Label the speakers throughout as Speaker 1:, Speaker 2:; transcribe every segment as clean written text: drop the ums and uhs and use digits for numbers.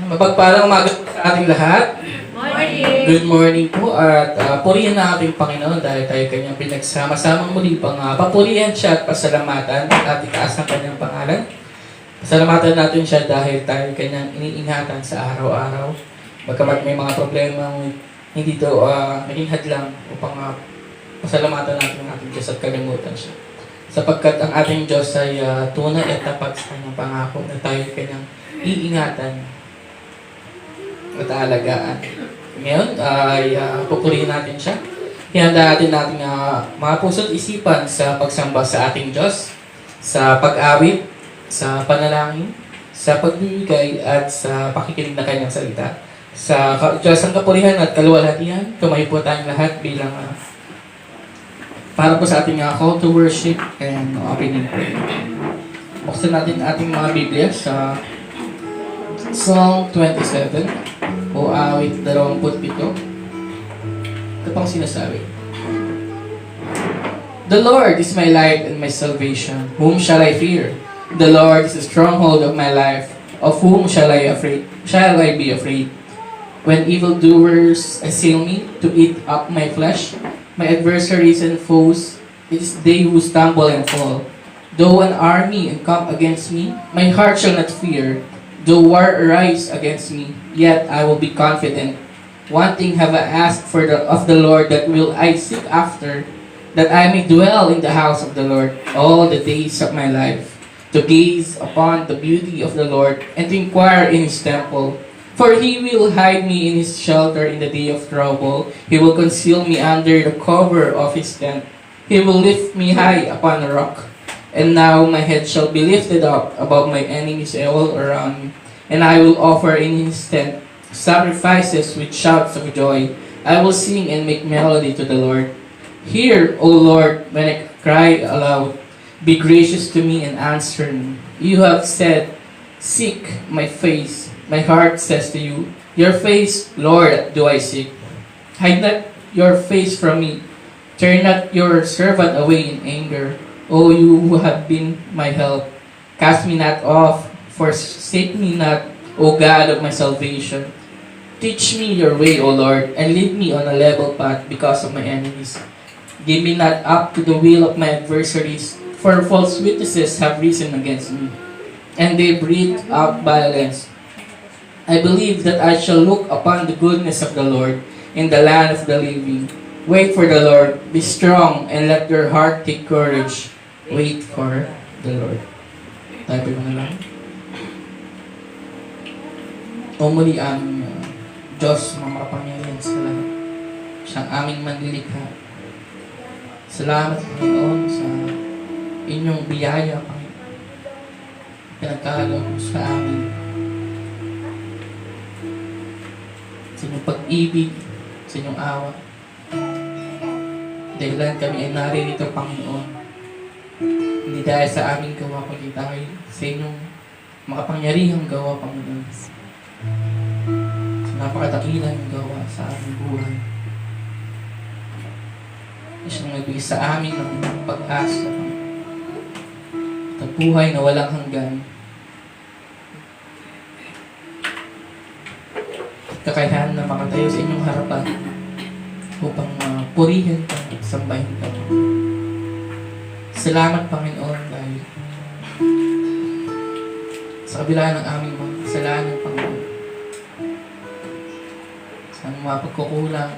Speaker 1: Mapagpalang umaga po sa ating lahat.
Speaker 2: Morning!
Speaker 1: Good morning po at purihan na ating Panginoon dahil tayo kanyang pinagsama-samang muli pang papurihan siya at pasalamatan at itaas ang kanyang pangalan. Pasalamatan natin siya dahil tayo kanyang iniingatan sa araw-araw. Bagamat may mga problema hindi ito naging hadlang upang pasalamatan natin ang ating Diyos at kalimutan siya. Sapagkat ang ating Diyos ay tunay at tapat sa kanyang pangako na tayo kanyang iingatan at aalagaan. Ngayon ay pupurihin natin siya. Hihanda natin mga puso't isipan sa pagsamba sa ating Diyos, sa pag-awit, sa panalangin, sa pagbibigay at sa pakikinig na kanyang salita. Sa Diyos ang kapurihan at kaluwalhatian, tumayo po tayong lahat bilang para po sa ating call to worship and opening prayer. Buksan natin ating mga Biblia sa Psalm 27 o awit 27. Ito pang sinasabi. The Lord is my light and my salvation. Whom shall I fear? The Lord is the stronghold of my life. Of whom shall I be afraid? When evildoers assail me to eat up my flesh, my adversaries and foes, it is they who stumble and fall. Though an army encamp against me, my heart shall not fear. Though war arise against me, yet I will be confident. One thing have I asked of the Lord, that will I seek after, that I may dwell in the house of the Lord all the days of my life, to gaze upon the beauty of the Lord, and to inquire in His temple. For He will hide me in His shelter in the day of trouble. He will conceal me under the cover of His tent. He will lift me high upon a rock. And now my head shall be lifted up above my enemies all around me. And I will offer in His tent sacrifices with shouts of joy. I will sing and make melody to the Lord. Hear, O Lord, when I cry aloud. Be gracious to me and answer me. You have said, seek my face. My heart says to you, your face, Lord, do I seek. Hide not your face from me. Turn not your servant away in anger. O you who have been my help, cast me not off, forsake me not, O God of my salvation. Teach me your way, O Lord, and lead me on a level path because of my enemies. Give me not up to the will of my adversaries, for false witnesses have risen against me, and they breathe out violence. I believe that I shall look upon the goodness of the Lord in the land of the living. Wait for the Lord, be strong, and let your heart take courage. Wait for the Lord. Tayo mo na lang. O muli ang Diyos makapangyarihan sa lahat. Siyang aming manlilikha. Salamat, Panginoon, sa inyong biyaya, Panginoon. Pinagkahalo mo sa amin. Sa inyong pag-ibig, sa inyong awa. Dahilan kami ay naririto, Panginoon. Hindi dahil sa aming gawa, kundi dahil sa inyong makapangyarihang gawa, Panginoon. Sa napakadakilang gawa sa aming buhay. Siyang nagbigay sa amin ng inyong pag-asa, Panginoon. At buhay na walang hanggan. Kakayahan na makatayo sa inyong harapan upang purihin ka at sambahin ka. Salamat, Panginoon, dahil sa kabila ng aming mga kasalanan, Panginoon, sa aming mga pagkukulang,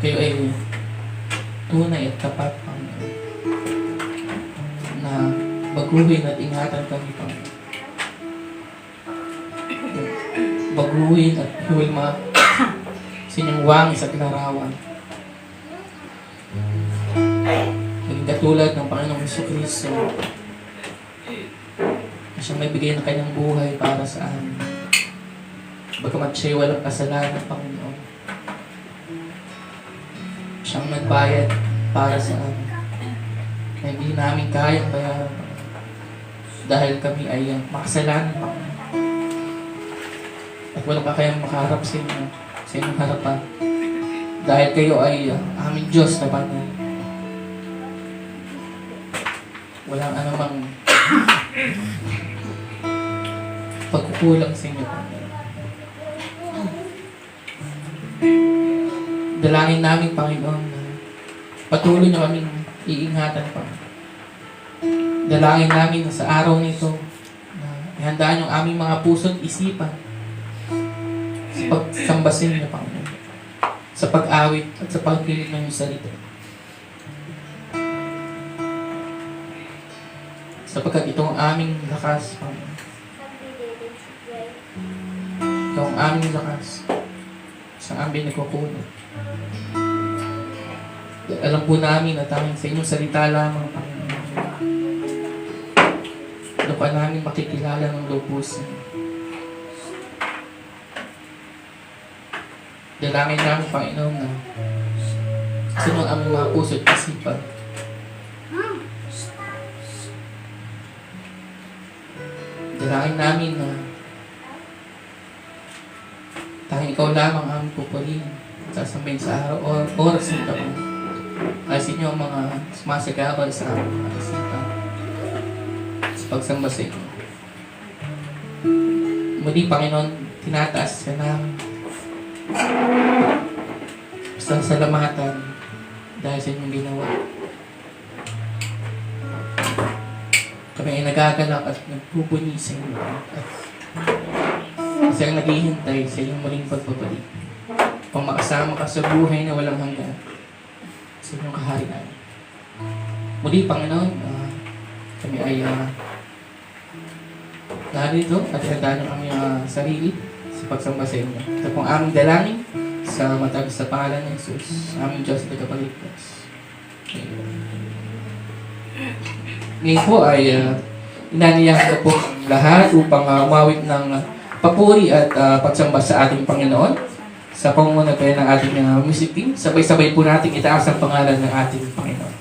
Speaker 1: kayo ay tunay at tapat, Panginoon, na baguhin at ingatan kami, Panginoon. Baguhin at hiwalma sa inyong wangis at larawan. Maging katulad ng Panginoong Jesucristo na siyang nagbigay ng kanyang buhay para sa amin. Bagamat siya'y walang kasalanan, Panginoon. Siyang nagbayad para sa amin. Na hindi namin kayang bayaran, dahil kami ay makasalanan, Panginoon. At walang kakayang makaharap sa inyo, sa inyong harapan. Dahil kayo ay aming Diyos na banal. Walang anumang nagkukulang sa inyo, Panginoon. Dalangin namin, Panginoon, na patuloy niyo kaming iingatan, Panginoon. Dalangin namin na sa araw nito na ihandaan yung aming mga puso at isipan sa pagsambasin niyo, Panginoon, sa pag-awit at sa pagpilit ng iyong salita. Sapagkat ito ang aming lakas, Panginoon. Ito ang aming lakas sa aming nagkukunod. Alam po namin na tanging sa inyong salita lamang, Panginoon. Ano pa namin makikilala ng lubusan. Dalangin namin, Panginoon, na sino ang aming mga puso at isipan. Dalangin namin na tanging ikaw lamang ang aming pupurihin at sasambahin sa araw o oras nito. Ay sa inyo ang mga sumasagabal sa aming mga isipan sa pagsamba sa inyo. Muli, Panginoon, tinataas ka namin. Basta salamatan dahil sa inyong ginawa. Kami ay nagagalak at nagpupuni sa inyo at kasi ang naghihintay sa inyong muling pagbabalik upang makasama ka sa buhay na walang hanggan sa inyong kaharian. Muli, Panginoon, kami ay narito at ihandaan ang aming sarili sa pagsamba sa inyo. Ito pong aming dalangin sa matagos sa pangalan ng Jesus, aming Diyos at tagapagligtas. Ngayon po ay inaniyahan ko po lahat upang umawit ng papuri at pagsamba sa ating Panginoon sa pangunguna ng ating music team. Sabay-sabay po natin itaas ang pangalan ng ating Panginoon.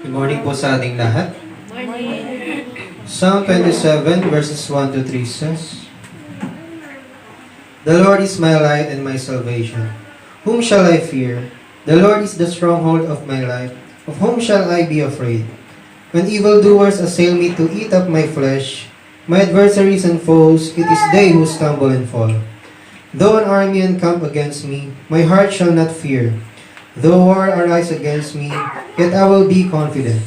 Speaker 2: Good morning po sa ating lahat. Psalm 27 verses 1 to 3 says, The Lord is my light and my salvation. Whom shall I fear? The Lord is the stronghold of my life. Of whom shall I be afraid? When evildoers assail me to eat up my flesh, my adversaries and foes, it is they who stumble and fall. Though an army encamp against me, my heart shall not fear. Though war arise against me, yet I will be confident.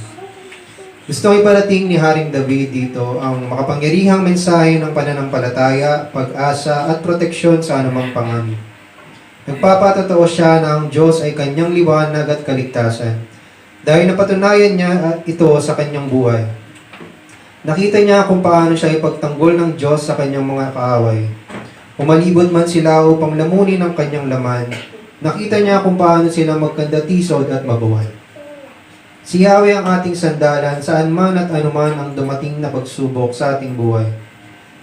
Speaker 2: Gusto ko iparating ni Haring David dito ang makapangyarihang mensahe ng pananampalataya, pag-asa at proteksyon sa anumang panganib. Nagpapatotoo siya na ang Diyos ay kanyang liwanag at kaligtasan dahil napatunayan niya ito sa kanyang buhay. Nakita niya kung paano siya ipagtanggol ng Diyos sa kanyang mga kaaway. Umalibot man sila upang lamunin ang kanyang laman, nakita niya kung paano sila magkandatisod at mabuhay. Si Yahweh ang ating sandalan saan man at anuman ang dumating na pagsubok sa ating buhay.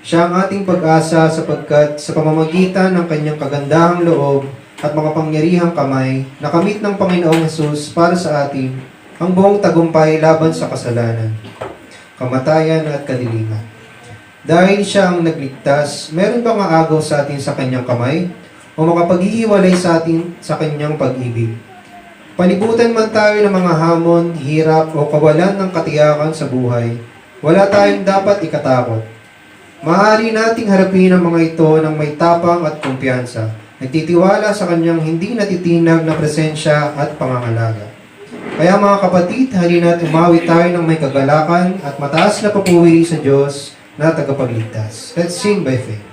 Speaker 2: Siya ang ating pag-asa sapagkat sa pamamagitan ng kanyang kagandahang loob at makapangyarihang kamay, nakamit ng Panginoong Hesus para sa atin ang buong tagumpay laban sa kasalanan, kamatayan at kadiliman. Dahil siya ang nagligtas, meron bang aagaw sa atin sa kanyang kamay o makapaghihiwalay sa atin sa kanyang pag-ibig? Palibutan man tayo ng mga hamon, hirap o kawalan ng katiyakan sa buhay, wala tayong dapat ikatakot. Maaari nating harapin ang mga ito ng may tapang at kumpiyansa, nagtitiwala sa kanyang hindi natitinag na presensya at pangangalaga. Kaya mga kapatid, halina't umawi tayo ng may kagalakan at mataas na papuri sa Diyos na tagapagligtas. Let's sing by faith.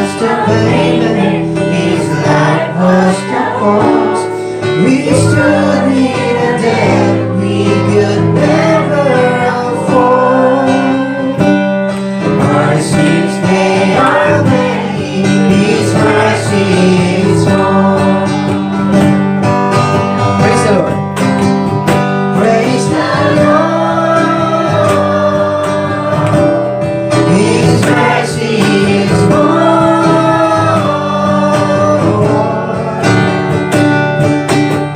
Speaker 2: was the payment, His life was the cost. We stood in a debt we could never afford. Our sins, they are many, His mercy is more. Praise the Lord. Praise the Lord. His mercy is more.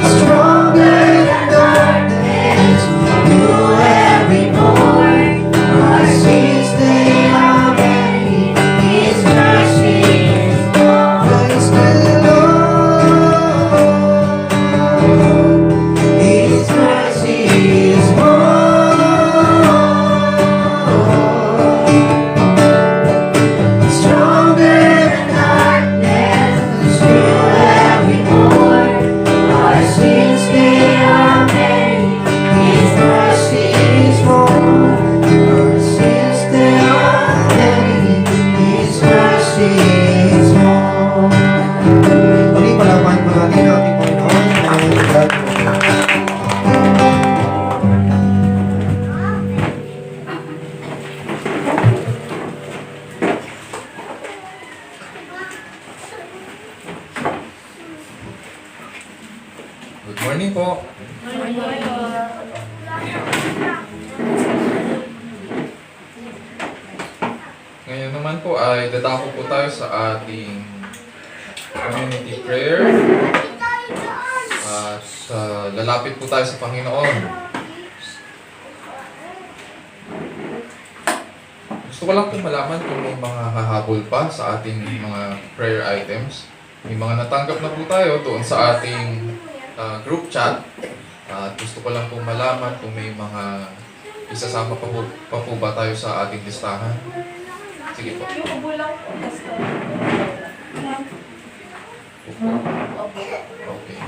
Speaker 2: Stronger than darkness, new every morn. Our sins, they are many, His mercy is more. Praise the Lord. His mercy is more. Stronger than darkness, new every morn. Our sins, they are many, His mercy is more. Our sins, they are many, His mercy is more. Muli, palapahan po natin ang ating Panginoon. God.
Speaker 3: Good morning po. Ngayon naman po ay dadako po tayo sa ating community prayer. At lalapit po tayo sa Panginoon. Gusto ko lang po malaman kung may mga hahabol pa sa ating mga prayer items. May mga natanggap na po tayo doon sa ating group chat. At gusto ko lang po malaman kung may mga isasama pa po ba tayo sa ating listahan. Sige po.
Speaker 4: Yung ubo lang po. Basta.
Speaker 3: Opo. Okay.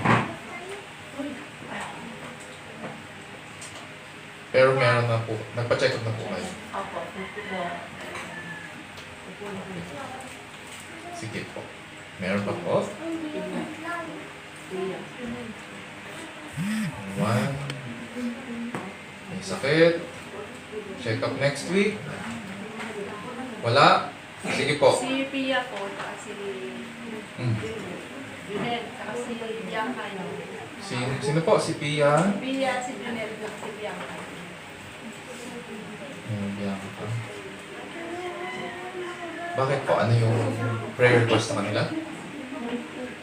Speaker 3: Pero meron na po, nagpa-check up na po kayo.
Speaker 4: Opo.
Speaker 3: Sige po. Meron pa po. One. May sakit. Check up next week. Wala. Sige po.
Speaker 4: Si Pia po, saka si
Speaker 3: Hmm.
Speaker 4: Junel, saka si Bianca.
Speaker 3: Sino po? Si Pia?
Speaker 4: Pia, si Junel, saka si Bianca.
Speaker 3: Bianca. Bakit po? Ano yung prayer request na kanila?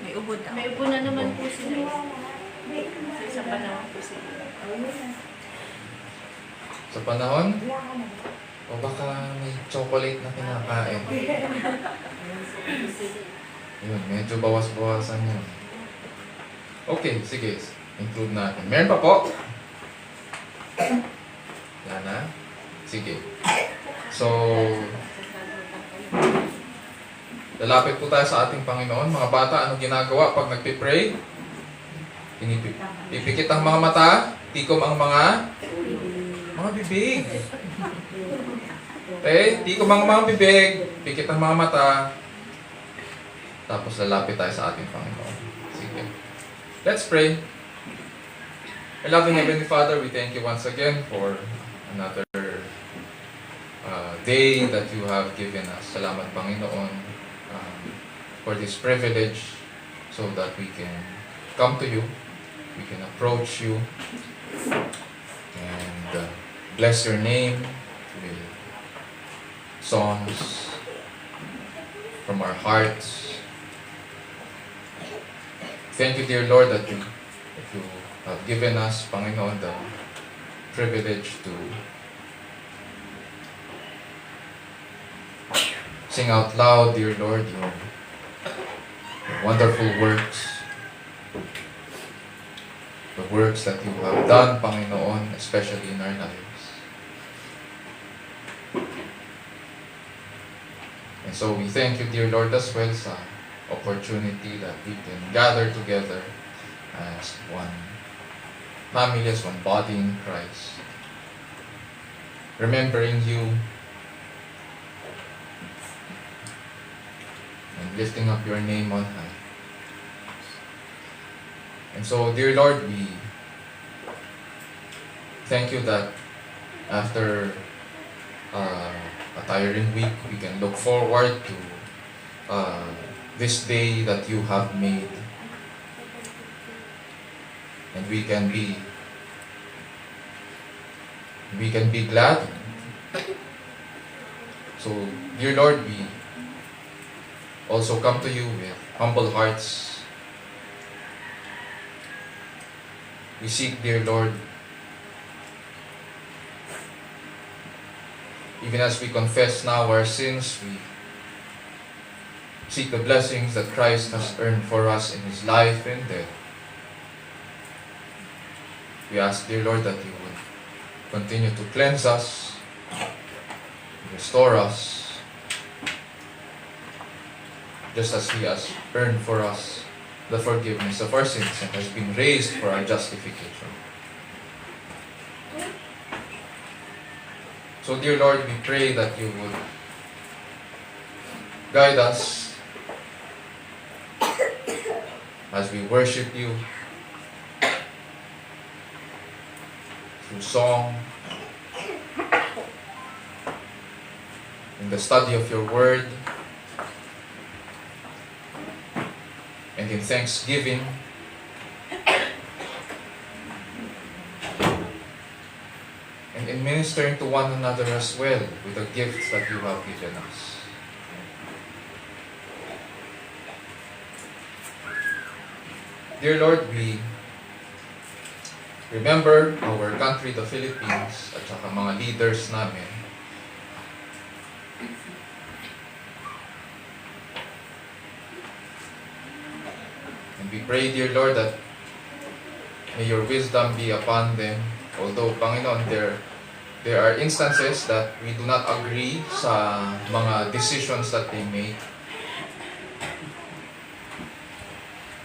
Speaker 4: May ubo na. May ubo na naman po sila. Sa isang panahon po sila.
Speaker 3: Sa panahon? O baka may chocolate na kinakain. Yun, medyo bawas-bawasan yun. Okay, sige. Include natin. Meron pa po? Yan na. Sige. So, lalapit po tayo sa ating Panginoon. Mga bata, ano ginagawa pag nagpipray? Pipikit ang mga mata, tikom ang mga bibig. Okay, tikom ang mga bibig, pikit ang mga mata, tapos lalapit tayo sa ating Panginoon. Sige. Let's pray. Our loving Heavenly Father, we thank you once again for another day that you have given us. Salamat, Panginoon, for this privilege so that we can come to you, we can approach you, and bless your name with songs from our hearts. Thank you, dear Lord, that you have given us, Panginoon, the privilege to sing out loud, dear Lord, your wonderful works, the works that you have done, Panginoon, especially in our lives. And so we thank you, dear Lord, as well sa opportunity that we can gather together as one family, as one body in Christ. Remembering you lifting up your name on high. And so, dear Lord, we thank you that after a tiring week, we can look forward to this day that you have made. And we can be glad. So, dear Lord, we also come to you with humble hearts. We seek, dear Lord, even as we confess now our sins, we seek the blessings that Christ has earned for us in His life and death. We ask, dear Lord, that you would continue to cleanse us, restore us, just as He has earned for us the forgiveness of our sins and has been raised for our justification. So, dear Lord, we pray that you would guide us as we worship you through song, in the study of your word, and in thanksgiving. And in ministering to one another as well with the gifts that you have given us. Dear Lord, we remember our country, the Philippines, at saka mga leaders namin. And we pray, dear Lord, that may your wisdom be upon them. Although, Panginoon, there are instances that we do not agree sa mga decisions that they make.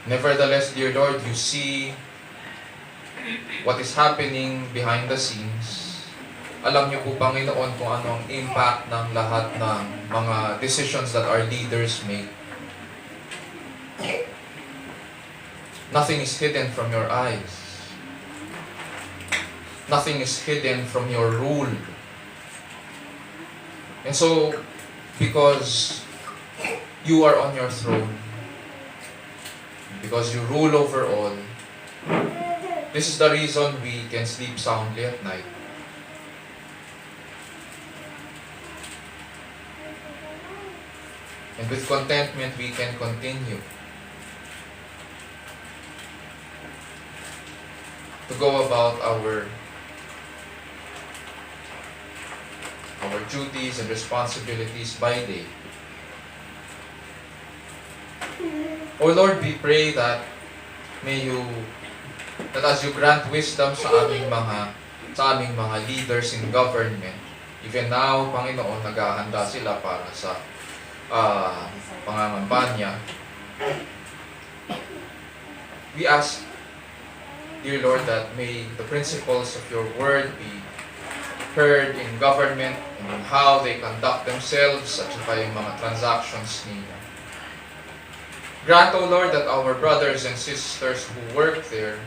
Speaker 3: Nevertheless, dear Lord, you see what is happening behind the scenes. Alam niyo po, Panginoon, kung ano ang impact ng lahat ng mga decisions that our leaders make. Nothing is hidden from your eyes. Nothing is hidden from your rule. And so, because you are on your throne, because you rule over all, this is the reason we can sleep soundly at night. And with contentment, we can continue to go about our duties and responsibilities by day. O Lord, we pray that as you grant wisdom sa aming mga leaders in government, even now, Panginoon, naghahanda sila para sa pangangampanya. We ask, dear Lord, that may the principles of your word be heard in government and in how they conduct themselves at saka yung mga transactions nila. Grant, O Lord, that our brothers and sisters who work there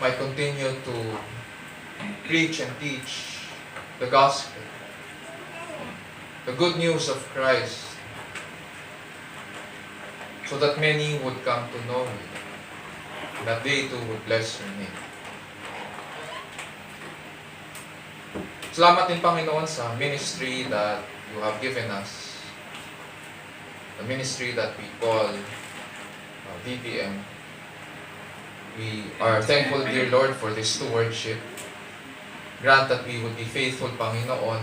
Speaker 3: might continue to preach and teach the gospel, the good news of Christ, so that many would come to know you, and that they too would bless your name. Salamat din, Panginoon, sa ministry that you have given us, the ministry that we call VBM. We are thankful, dear Lord, for this stewardship. Grant that we would be faithful, Panginoon,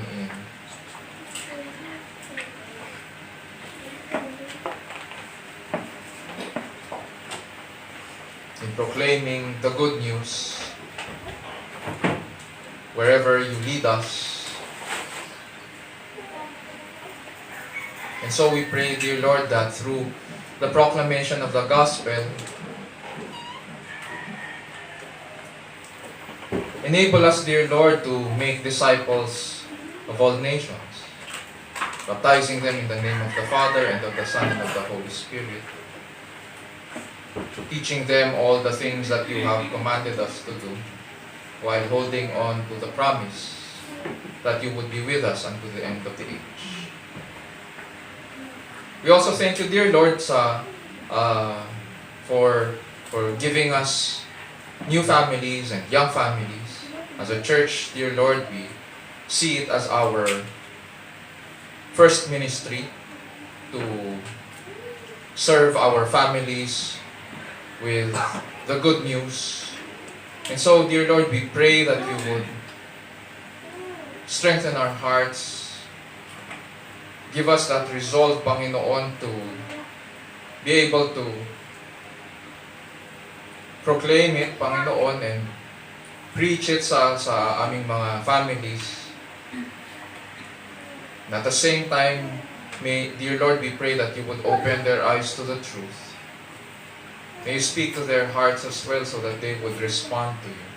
Speaker 3: in proclaiming the good news wherever you lead us. And so we pray, dear Lord, that through the proclamation of the gospel, enable us, dear Lord, to make disciples of all nations. baptizing them in the name of the Father, and of the Son, and of the Holy Spirit, teaching them all the things that you have commanded us to do, while holding on to the promise that you would be with us unto the end of the age. We also thank you, dear Lord, for giving us new families and young families. As a church, dear Lord, we see it as our first ministry to serve our families with the good news. And so, dear Lord, we pray that you would strengthen our hearts, give us that resolve, Panginoon, to be able to proclaim it, Panginoon, and preach it sa aming mga families. And at the same time, dear Lord, we pray that you would open their eyes to the truth. May you speak to their hearts as well so that they would respond to you.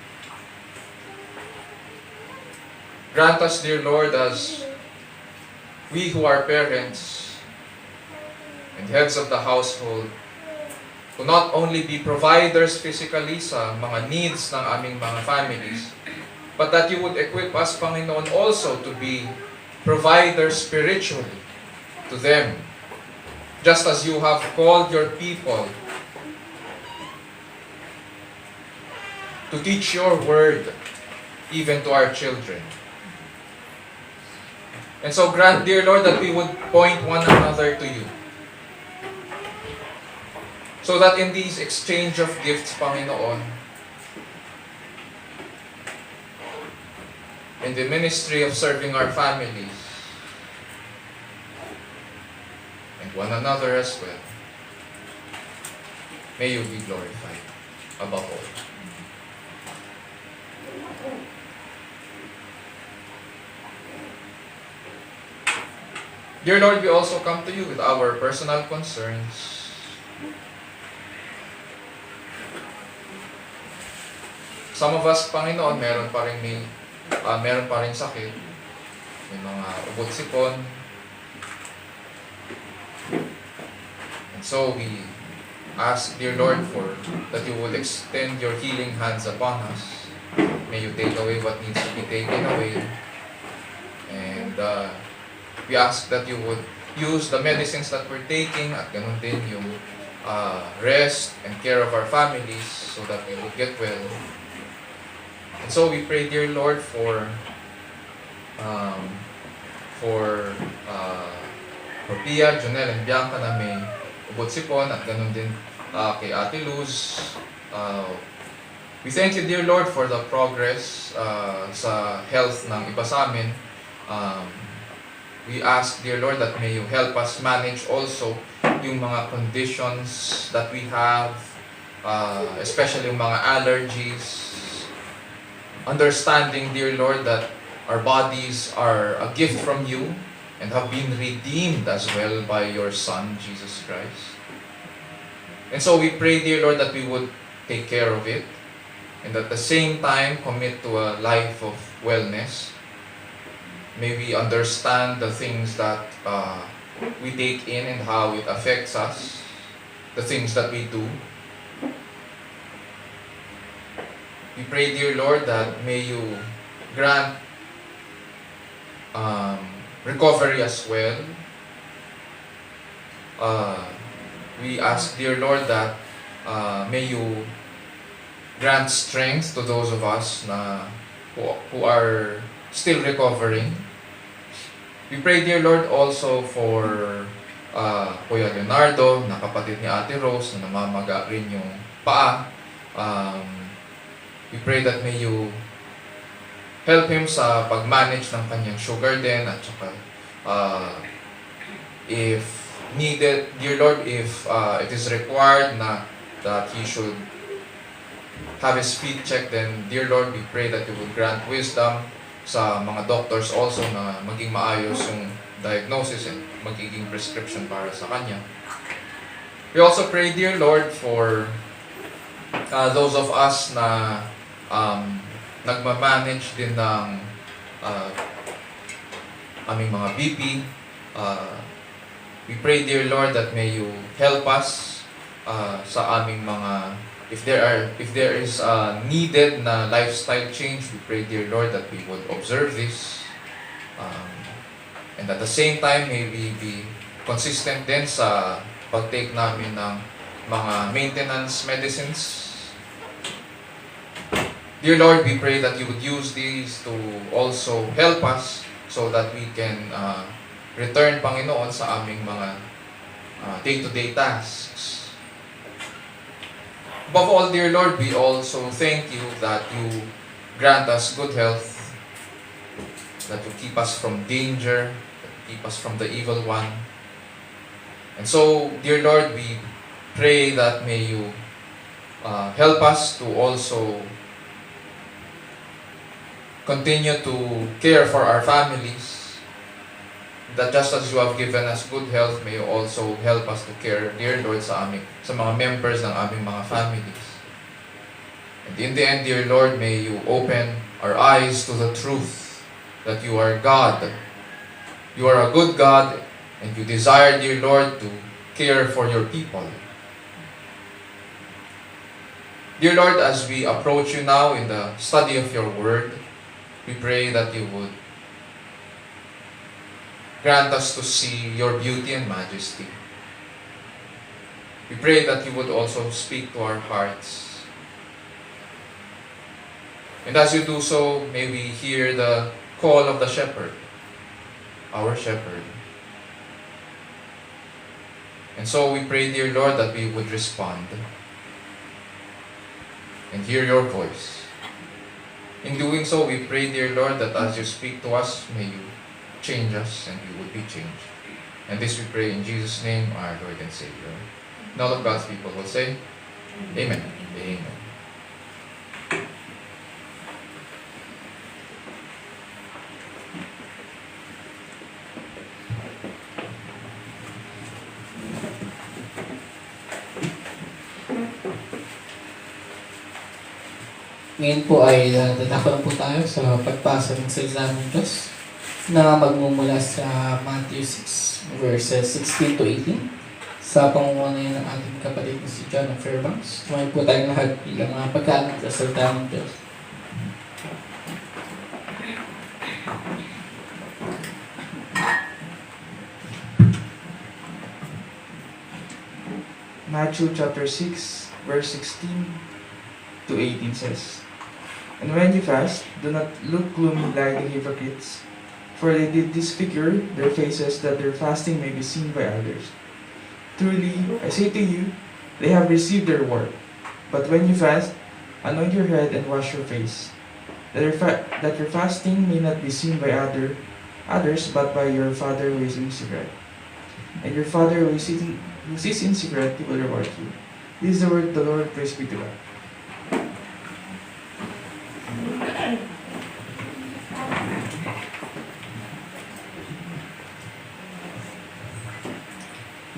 Speaker 3: Grant us, dear Lord, as we who are parents and heads of the household, to not only be providers physically sa mga needs ng aming mga families, but that you would equip us, Panginoon, also to be providers spiritually to them. Just as you have called your people to teach your word even to our children. And so grant, dear Lord, that we would point one another to you. So that in these exchange of gifts, Panginoon, in the ministry of serving our families, and one another as well, may you be glorified above all. Dear Lord, we also come to you with our personal concerns. Some of us, Panginoon, meron pa rin sakit. May mga ugot sipon. And so we ask, dear Lord, that you will extend your healing hands upon us. May you take away what needs to be taken away. And we ask that you would use the medicines that we're taking at ganun din yung rest and care of our families so that we will get well. And so we pray, dear Lord, for Pia, Jonel, and Bianca na may ubot sipon at ganun din kay Ate Luz. We thank you, dear Lord, for the progress sa health ng iba sa amin. We ask, dear Lord, that may you help us manage also yung mga conditions that we have, especially yung mga allergies. Understanding, dear Lord, that our bodies are a gift from you and have been redeemed as well by your Son, Jesus Christ. And so we pray, dear Lord, that we would take care of it and at the same time commit to a life of wellness. May we understand the things that we take in and how it affects us, the things that we do. We pray, dear Lord, that may you grant recovery as well. We ask, dear Lord, that may you grant strength to those of us who are still recovering. We pray, dear Lord, also for Kuya Leonardo, na kapatid ni Ate Rose, na namamaga rin yung paa. We pray that may you help him sa pag-manage ng kanyang sugar din at saka if needed, dear Lord, if it is required that he should have his feet checked, then dear Lord, we pray that you would grant wisdom sa mga doctors also na maging maayos yung diagnosis and magiging prescription para sa kanya. We also pray, dear Lord, for those of us na nagmamanage din ng aming mga BP. we pray, dear Lord, that may you help us sa aming mga, if there is needed na lifestyle change, we pray, dear Lord, that we would observe this. And at the same time, may we be consistent din sa pag-take namin ng mga maintenance medicines. Dear Lord, we pray that you would use these to also help us so that we can return, Panginoon, sa aming mga day-to-day tasks. Above all, dear Lord, we also thank you that you grant us good health, that you keep us from danger, that you keep us from the evil one. And so, dear Lord, we pray that may you help us to also continue to care for our families, that just as you have given us good health, may you also help us to care, dear Lord, sa mga members ng aming mga families. And in the end, dear Lord, may you open our eyes to the truth that you are God. You are a good God, and you desire, dear Lord, to care for your people. Dear Lord, as we approach you now in the study of your word, we pray that you would grant us to see your beauty and majesty. We pray that you would also speak to our hearts. And as you do so, may we hear the call of the shepherd, our shepherd. And so we pray, dear Lord, that we would respond and hear your voice. In doing so, we pray, dear Lord, that as you speak to us, may you change us and we would be changed. And this we pray in Jesus' name, our Lord and Savior. And all of God's people will say, Amen. Amen.
Speaker 1: Ngayon po ay dadako po tayo sa pagpasa ng salita ng Diyos na magmumula sa Matthew 6 verses 16 to 18 sa pangunguna ng ating kapatid na si John Fairbanks. Tumayin po tayong lahat bilang mga pagkalang sa salita ng Diyos.
Speaker 5: Matthew chapter 6 verse 16 to 18 says, "And when you fast, do not look gloomy like the hypocrites, for they did disfigure their faces that their fasting may be seen by others. Truly, I say to you, they have received their reward. But when you fast, anoint your head and wash your face, that your fasting may not be seen by others, but by your Father who is in secret. And your Father who sees in secret, he will reward you." This is the word of the Lord. Praise be to God.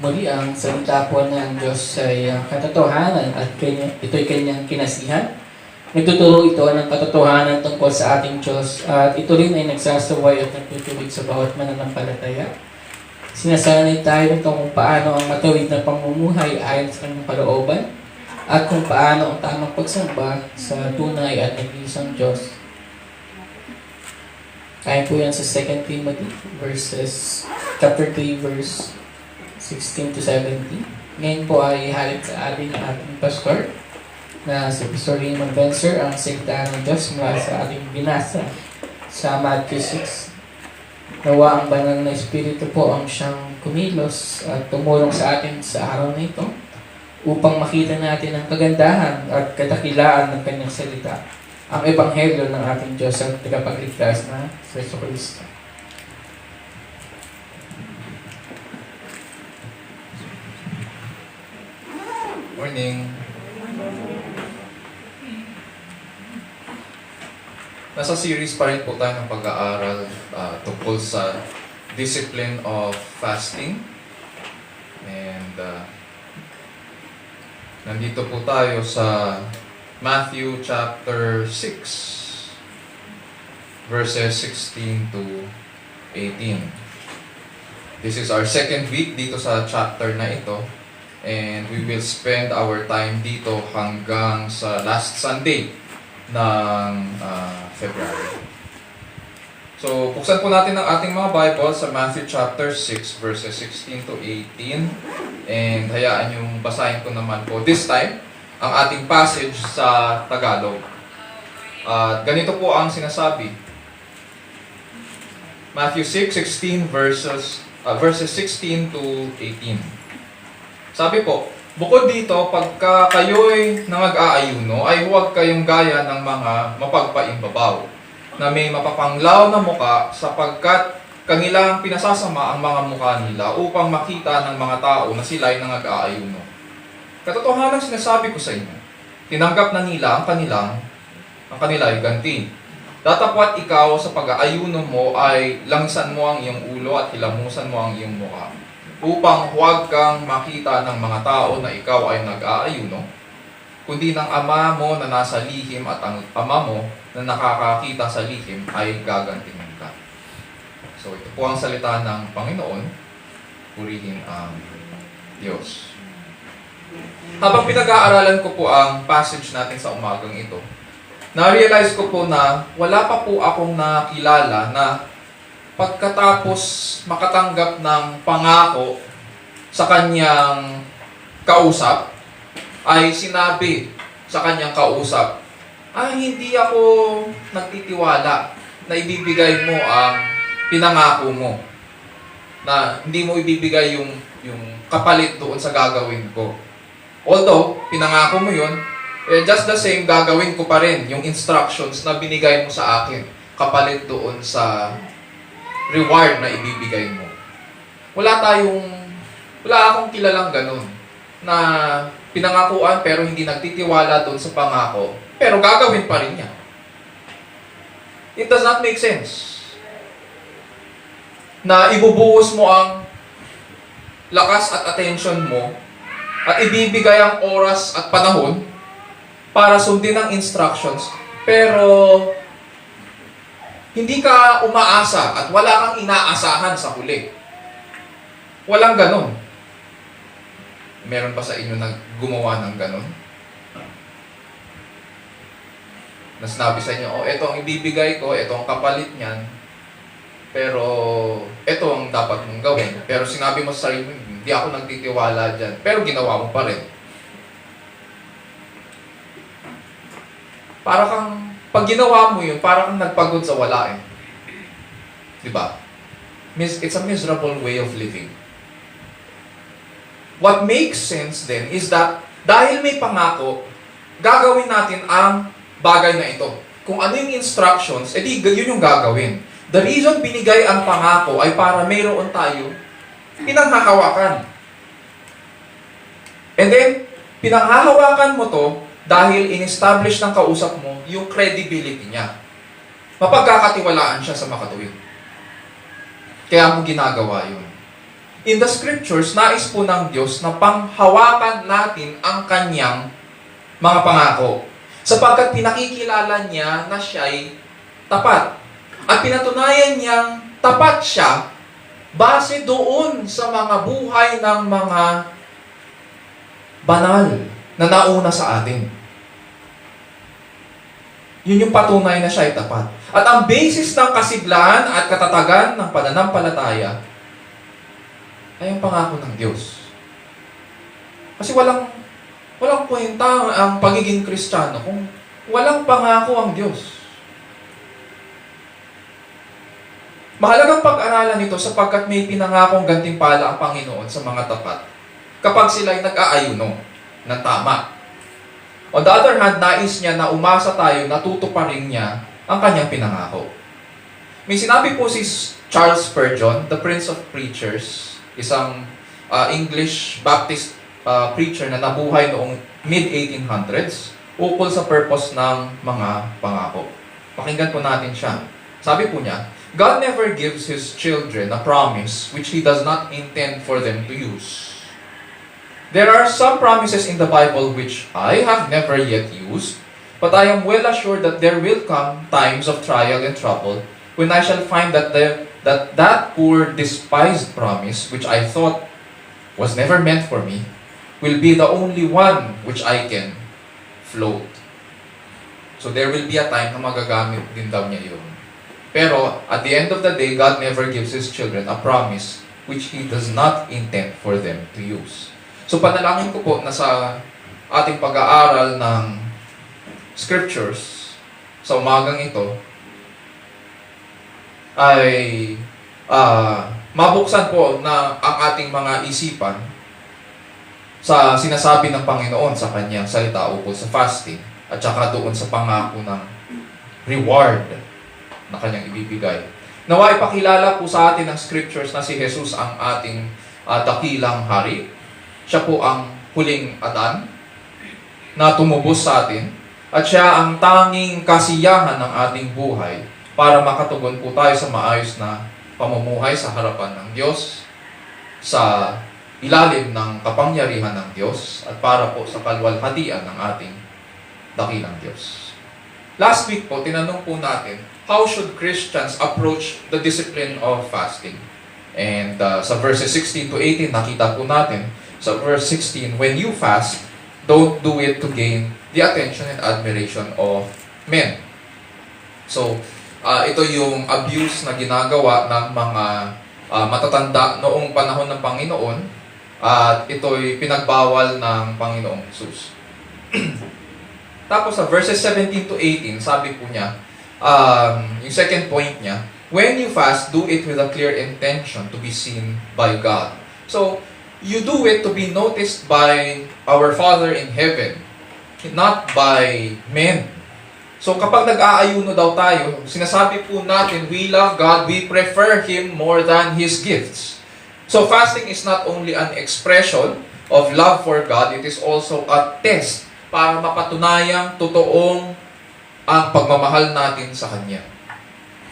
Speaker 1: Muli, ang salita po ng Diyos ay katotohanan at ito'y kanyang kinasihan. Nagtuturo ito ng katotohanan tungkol sa ating Diyos at ito rin ay nagsasaway at nagtutubig sa bawat mananampalataya. Sinasanay tayo nito kung paano ang matawid na pamumuhay ayon sa kanyang kalooban at kung paano ang tamang pagsamba sa tunay at nag-iisang Diyos. Kaya po yan sa 2 Timothy chapter 3 verse 16 to 17. Ngayon po ay halit sa ating pastor na si Pastor Raymond Benzer ang salita ng Diyos mula sa ating binasa sa Matthew 6. Nawa ang banal na Espiritu po ang siyang kumilos at tumulong sa atin sa araw na ito upang makita natin ang kagandahan at kadakilaan ng kanyang salita, ang ebanghelyo ng ating Diyos at tagapagligtas na si Jesucristo.
Speaker 3: Morning. Nasa series pa rin po tayo ng pag-aaral tungkol sa discipline of fasting. And nandito po tayo sa Matthew chapter 6 verses 16 to 18. This is our second week dito sa chapter na ito. And we will spend our time dito hanggang sa last Sunday ng February. So, buksan po natin ang ating mga Bible sa Matthew chapter 6 verses 16 to 18. And hayaan yung basahin ko naman po this time ang ating passage sa Tagalog. At ganito po ang sinasabi. Matthew 6:16 verses 16 to 18. Sabi po, bukod dito, pagka kayo'y nangag-aayuno, ay huwag kayong gaya ng mga mapagpaimbabaw, na may mapapanglaw na muka, sapagkat kanilang pinasasama ang mga mukha nila upang makita ng mga tao na sila'y nangag-aayuno. Katotohanan sinasabi ko sa inyo, tinanggap na nila ang kanila'y ganti. Datapwat ikaw sa pag-aayuno mo ay langsan mo ang iyong ulo at hilamusan mo ang iyong mukha, upang huwag kang makita ng mga tao na ikaw ay nag-aayuno, kundi ng Ama mo na nasa lihim at ang Ama mo na nakakakita sa lihim ay gagantihan ka. So ito po ang salita ng Panginoon. Purihin ang Diyos. Habang pinag-aaralan ko po ang passage natin sa umagang ito, na-realize ko po na wala pa po akong nakilala na pagkatapos makatanggap ng pangako sa kanyang kausap, ay sinabi sa kanyang kausap, hindi ako nagtitiwala na ibibigay mo ang pinangako mo. Na hindi mo ibibigay yung kapalit doon sa gagawin ko. Although, pinangako mo yun, just the same, gagawin ko pa rin yung instructions na binigay mo sa akin, kapalit doon sa reward na ibibigay mo. Wala akong kilalang ganun, na pinangakuan pero hindi nagtitiwala doon sa pangako, pero gagawin pa rin niya. It does not make sense na ibubuhos mo ang lakas at attention mo at ibibigay ang oras at panahon para sundin ang instructions, pero hindi ka umaasa at wala kang inaasahan sa huli. Walang ganon. Meron pa sa inyo na gumawa ng ganon? Na sinabi sa inyo, ito ang ibibigay ko, ito ang kapalit niyan, pero ito ang dapat mong gawin. Pero sinabi mo sa sarili mo, hindi ako nagtitiwala dyan, pero ginawa mo pa rin. Para kang, pag ginawa mo yun, para kang nagpagod sa wala eh. Diba? It's a miserable way of living. What makes sense then is that dahil may pangako, gagawin natin ang bagay na ito. Kung ano yung instructions, edi yun yung gagawin. The reason binigay ang pangako ay para mayroon tayo pinanghahawakan. And then, pinanghahawakan mo to dahil in-establish ng kausap mo yung credibility niya. Mapagkakatiwalaan siya sa makatuwid. Kaya mo ginagawa yun. In the scriptures, nais po ng Diyos na panghawakan natin ang kanyang mga pangako. Sapagkat pinakikilala niya na siya'y tapat. At pinatunayan niyang tapat siya base doon sa mga buhay ng mga banal na nauna sa atin. Yun yung patunay na siya ay tapat. At ang basis ng kasiglahan at katatagan ng pananampalataya ay ang pangako ng Diyos. Kasi walang kwenta ang pagiging Kristiyano kung walang pangako ang Diyos. Mahalagang pag-aralan ito sapagkat may pinangakong gantimpala ang Panginoon sa mga tapat kapag sila'y nag-aayuno ng tama. On the other hand, nais niya na umasa tayo na tutuparin niya ang kanyang pinangako. May sinabi po si Charles Spurgeon, the Prince of Preachers, isang English Baptist preacher na nabuhay noong mid-1800s, ukol sa purpose ng mga pangako. Pakinggan po natin siya. Sabi po niya, God never gives His children a promise which He does not intend for them to use. There are some promises in the Bible which I have never yet used, but I am well assured that there will come times of trial and trouble when I shall find that that that poor despised promise, which I thought was never meant for me, will be the only one which I can float. So there will be a time na magagamit din daw niya yun. Pero at the end of the day, God never gives His children a promise which He does not intend for them to use. So panalangin ko po na sa ating pag-aaral ng scriptures sa umagang ito ay mabuksan po na ang ating mga isipan sa sinasabi ng Panginoon sa kanyang salita ukol sa fasting at saka doon sa pangako ng reward na kanyang ibibigay. Nawa ipakilala po sa atin ng scriptures na si Jesus ang ating dakilang hari. Siya po ang huling Adan na tumubos sa atin at siya ang tanging kasiyahan ng ating buhay para makatugon po tayo sa maayos na pamumuhay sa harapan ng Diyos, sa ilalim ng kapangyarihan ng Diyos, at para po sa kalwalhatian ng ating dakilang Diyos. Last week po, tinanong po natin, how should Christians approach the discipline of fasting? And sa verses 16 to 18, nakita po natin, sa verse 16, when you fast, don't do it to gain the attention and admiration of men. So, ito yung abuse na ginagawa ng mga matatanda noong panahon ng Panginoon at ito'y pinagbawal ng Panginoong Jesus. Tapos sa verses 17 to 18, sabi po niya, yung second point niya, when you fast, do it with a clear intention to be seen by God. So, you do it to be noticed by our Father in heaven, not by men. So kapag nag-aayuno daw tayo, sinasabi po natin, we love God, we prefer Him more than His gifts. So fasting is not only an expression of love for God, it is also a test para mapatunayang totoong ang pagmamahal natin sa Kanya.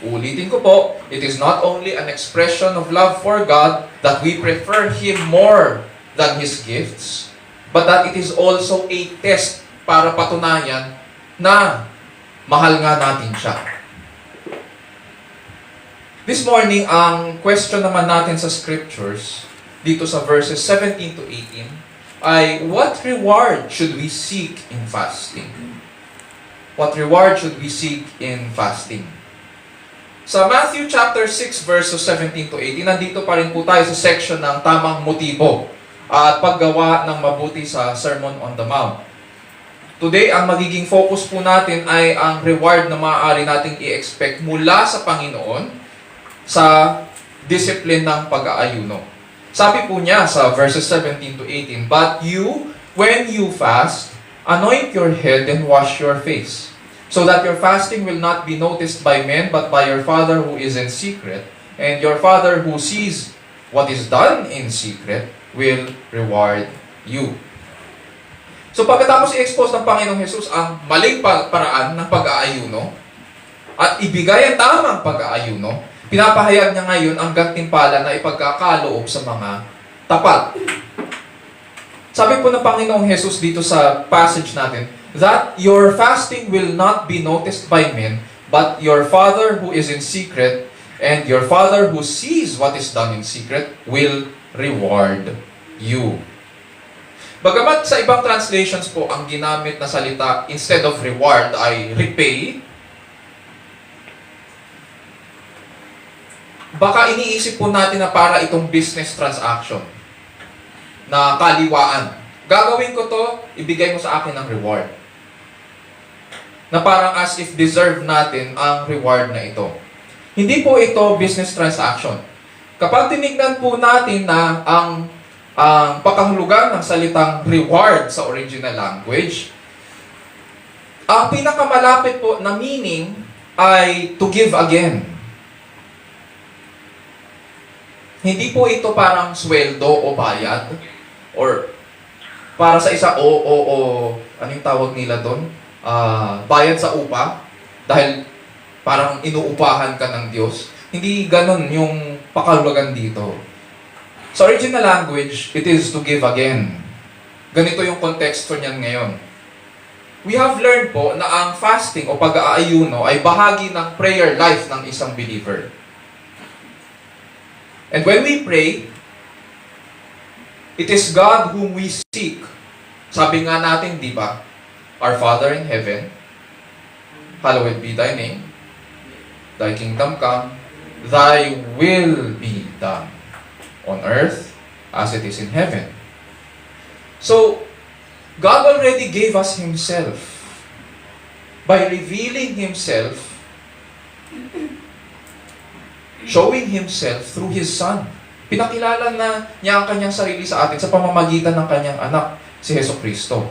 Speaker 3: Ulitin ko po, it is not only an expression of love for God that we prefer Him more than His gifts, but that it is also a test para patunayan na mahal nga natin siya. This morning, ang question naman natin sa scriptures, dito sa verses 17 to 18, ay what reward should we seek in fasting? What reward should we seek in fasting? Sa Matthew chapter 6 verses 17 to 18, nandito pa rin po tayo sa section ng tamang motibo at paggawa ng mabuti sa Sermon on the Mount. Today, ang magiging focus po natin ay ang reward na maaari nating i-expect mula sa Panginoon sa discipline ng pag-aayuno. Sabi po niya sa verses 17 to 18, but you, when you fast, anoint your head and wash your face, so that your fasting will not be noticed by men, but by your Father who is in secret, and your Father who sees what is done in secret will reward you. So pagkatapos i-expose ng Panginoong Jesus ang maling paraan ng pag-aayuno at ibigay ang tamang pag-aayuno, pinapahayag niya ngayon ang gantimpala na ipagkakaloob sa mga tapat. Sabi po ng Panginoong Jesus dito sa passage natin, that your fasting will not be noticed by men, but your Father who is in secret, and your Father who sees what is done in secret will reward you. Bagamat sa ibang translations po, ang ginamit na salita instead of reward ay repay, baka iniisip po natin na para itong business transaction na kaliwaan. Gagawin ko to, ibigay mo sa akin ang reward. Na parang as if deserve natin ang reward na ito. Hindi po ito business transaction. Kapag tinignan po natin na ang pakahulugan ng salitang reward sa original language, ang pinakamalapit po na meaning ay to give again. Hindi po ito parang sweldo o bayad or para sa isa anong tawag nila doon? Bayad sa upa dahil parang inuupahan ka ng Diyos. Hindi ganon yung pakahulugan dito. Sa original language, it is to give again. Ganito yung konteksto niyan ngayon. We have learned po na ang fasting o pag-aayuno ay bahagi ng prayer life ng isang believer. And when we pray, it is God whom we seek. Sabi nga natin, di ba? Our Father in heaven, hallowed be thy name. Thy kingdom come. Thy will be done on earth as it is in heaven. So, God already gave us Himself by revealing Himself, showing Himself through His Son. Pinakilala na niya ang kanyang sarili sa atin sa pamamagitan ng kanyang anak, si Hesus Kristo.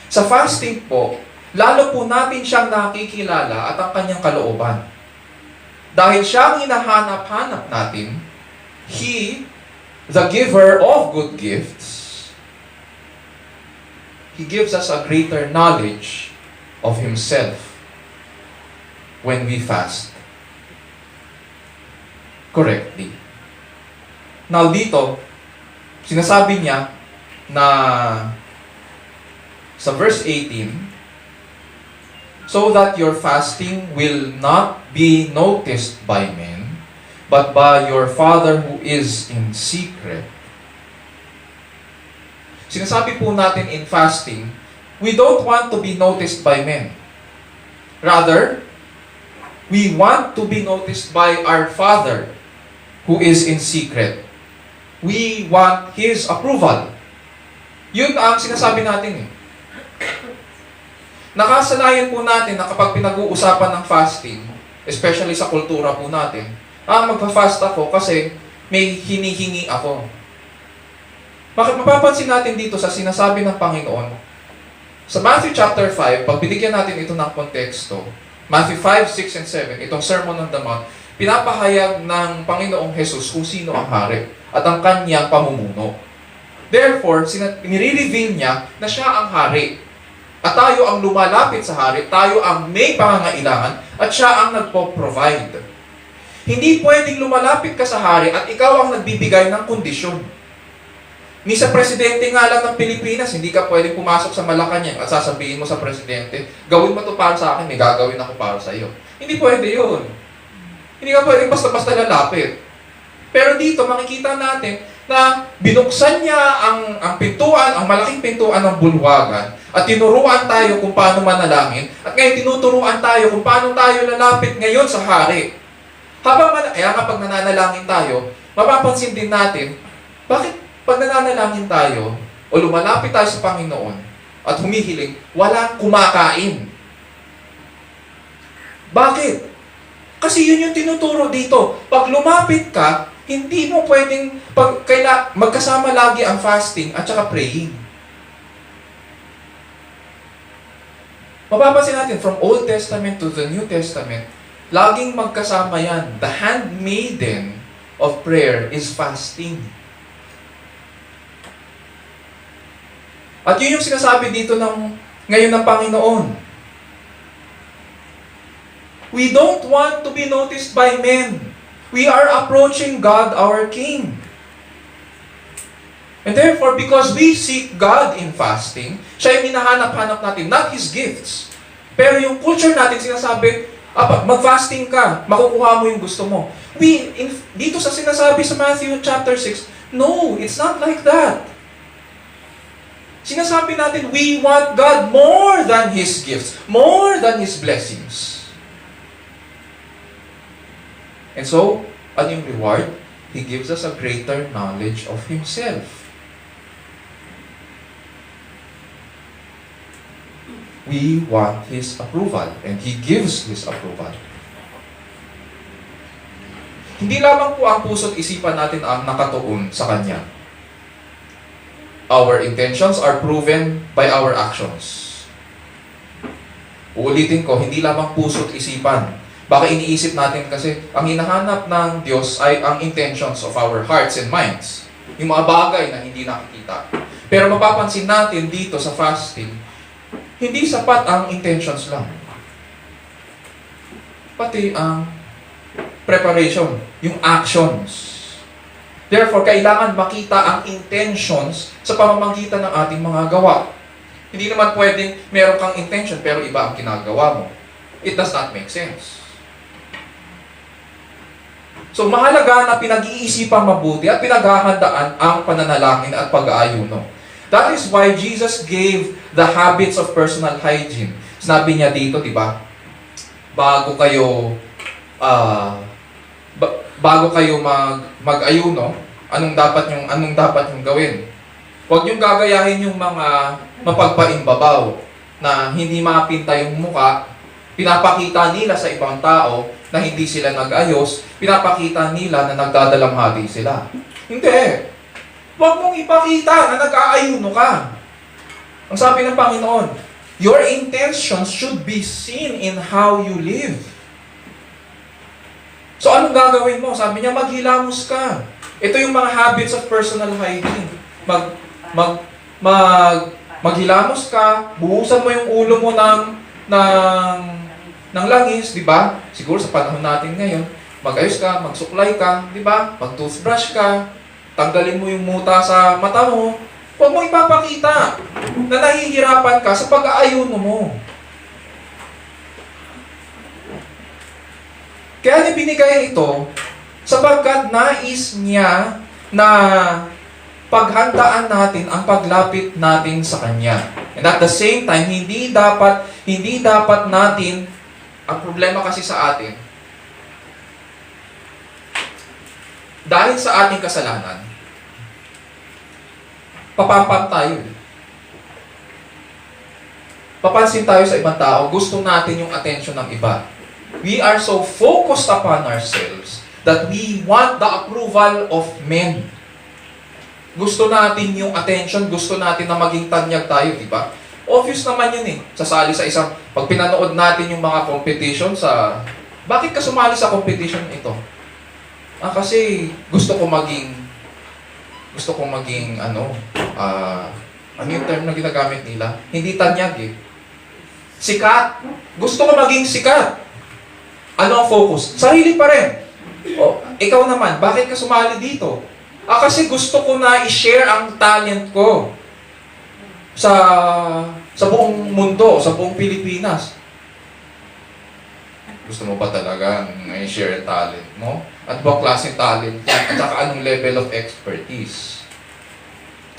Speaker 3: Sa fasting po, lalo po natin siyang nakikilala at ang kanyang kalooban. Dahil siya ang hinahanap-hanap natin, He, the giver of good gifts, He gives us a greater knowledge of Himself when we fast correctly. Now dito, sinasabi niya na sa verse 18, so that your fasting will not be noticed by men, but by your Father who is in secret. Sinasabi po natin in fasting, we don't want to be noticed by men. Rather, we want to be noticed by our Father who is in secret. We want His approval. Yun ang sinasabi natin eh. Nakasanayan po natin na kapag pinag-uusapan ng fasting, especially sa kultura po natin, magpa-fast ako kasi may hinihingi ako. Bakit mapapansin natin dito sa sinasabi ng Panginoon? Sa Matthew chapter 5, pag binigyan natin ito ng konteksto, Matthew 5, 6, and 7, itong Sermon on the Mount, pinapahayag ng Panginoong Jesus kung sino ang hari at ang kanyang pamumuno. Therefore, nire-reveal niya na siya ang hari. At tayo ang lumalapit sa hari, tayo ang may pangangailangan, at siya ang nagpo-provide. Hindi pwedeng lumalapit ka sa hari at ikaw ang nagbibigay ng kondisyon. Ni sa presidente nga lang ng Pilipinas, hindi ka pwedeng pumasok sa Malacanang at sasabihin mo sa presidente, gawin mo ito para sa akin, may gagawin ako para sa iyo. Hindi pwede yun. Hindi ka pwedeng basta-basta lalapit. Pero dito, makikita natin na binuksan niya ang pintuan, ang malaking pintuan ng bulwagan, at tinuruan tayo kung paano manalangin, at ngayon tinuturuan tayo kung paano tayo lalapit ngayon sa hari. Kaya kapag nananalangin tayo, mapapansin din natin, bakit pag nananalangin tayo, o lumalapit tayo sa Panginoon, at humihiling, walang kumakain. Bakit? Kasi yun yung tinuturo dito. Pag lumapit ka, hindi mo pwedeng magkasama lagi ang fasting at saka praying. Mapapansin natin, from Old Testament to the New Testament, laging magkasama yan. The handmaiden of prayer is fasting. At yun yung sinasabi dito ngayon ng Panginoon. We don't want to be noticed by men. We are approaching God, our King. And therefore, because we seek God in fasting, siya yung hinahanap-hanap natin, not His gifts. Pero yung culture natin sinasabi, mag-fasting ka, makukuha mo yung gusto mo. Dito sa sinasabi sa Matthew chapter 6, no, it's not like that. Sinasabi natin, we want God more than His gifts, more than His blessings. And so, ano yung reward? He gives us a greater knowledge of Himself. We want His approval, and He gives His approval. Hindi lamang po ang puso't isipan natin ang nakatuon sa Kanya. Our intentions are proven by our actions. Uulitin ko, hindi lamang puso't isipan. Baka iniisip natin kasi, ang hinahanap ng Diyos ay ang intentions of our hearts and minds. Yung mga bagay na hindi nakikita. Pero mapapansin natin dito sa fasting, hindi sapat ang intentions lang. Pati ang preparation, yung actions. Therefore, kailangan makita ang intentions sa pamamagitan ng ating mga gawa. Hindi naman pwedeng meron kang intention pero iba ang ginagawa mo. It does not make sense. So mahalaga na pinag-iisipang mabuti at pinaghahandaan ang pananalangin at pag-aayuno. That is why Jesus gave the habits of personal hygiene. Sinabi niya dito, di ba? Bago kayo mag-ayuno, anong dapat yung gawin? Huwag yung gagayahin yung mga mapagpaimbabaw na hindi mapinta yung muka, pinapakita nila sa ibang tao na hindi sila nag-ayos, pinapakita nila na nagdadalamhati sila. Hindi. Huwag mong ipakita na nag-aayuno ka. Ang sabi ng Panginoon, your intentions should be seen in how you live. So anong gagawin mo? Sabi niya, maghilamos ka. Ito yung mga habits of personal hygiene. Maghilamos ka, buhusan mo yung ulo mo ng langis, di ba? Siguro sa panahon natin ngayon, mag-ayos ka, magsuklay ka, di ba? Mag-toothbrush ka, tanggalin mo yung muta sa mata mo. Huwag mo ipapakita na nahihirapan ka sa pag-aayuno mo. Kaya niya binigay ito sapagkat nais niya na paghandaan natin ang paglapit natin sa Kanya. And at the same time, hindi dapat natin, ang problema kasi sa atin, dahil sa ating kasalanan, papampam tayo. Papansin tayo sa ibang tao, gusto natin yung attention ng iba. We are so focused upon ourselves that we want the approval of men. Gusto natin yung attention, gusto natin na maging tanyag tayo, di ba? Obvious naman yun eh. Sasali sa isang, pag pinanood natin yung mga competition sa, bakit ka sumali sa competition ito? Kasi gusto ko maging, ano yung term na ginagamit nila? Hindi tanyag eh. Sikat. Gusto ko maging sikat. Ano ang focus? Sarili pa rin. O, ikaw naman, bakit ka sumali dito? Kasi gusto ko na i-share ang talent ko sa buong mundo, sa buong Pilipinas. Gusto mo ba talaga i-share ang talent mo? At ba klaseng talent yan? At saka anong level of expertise?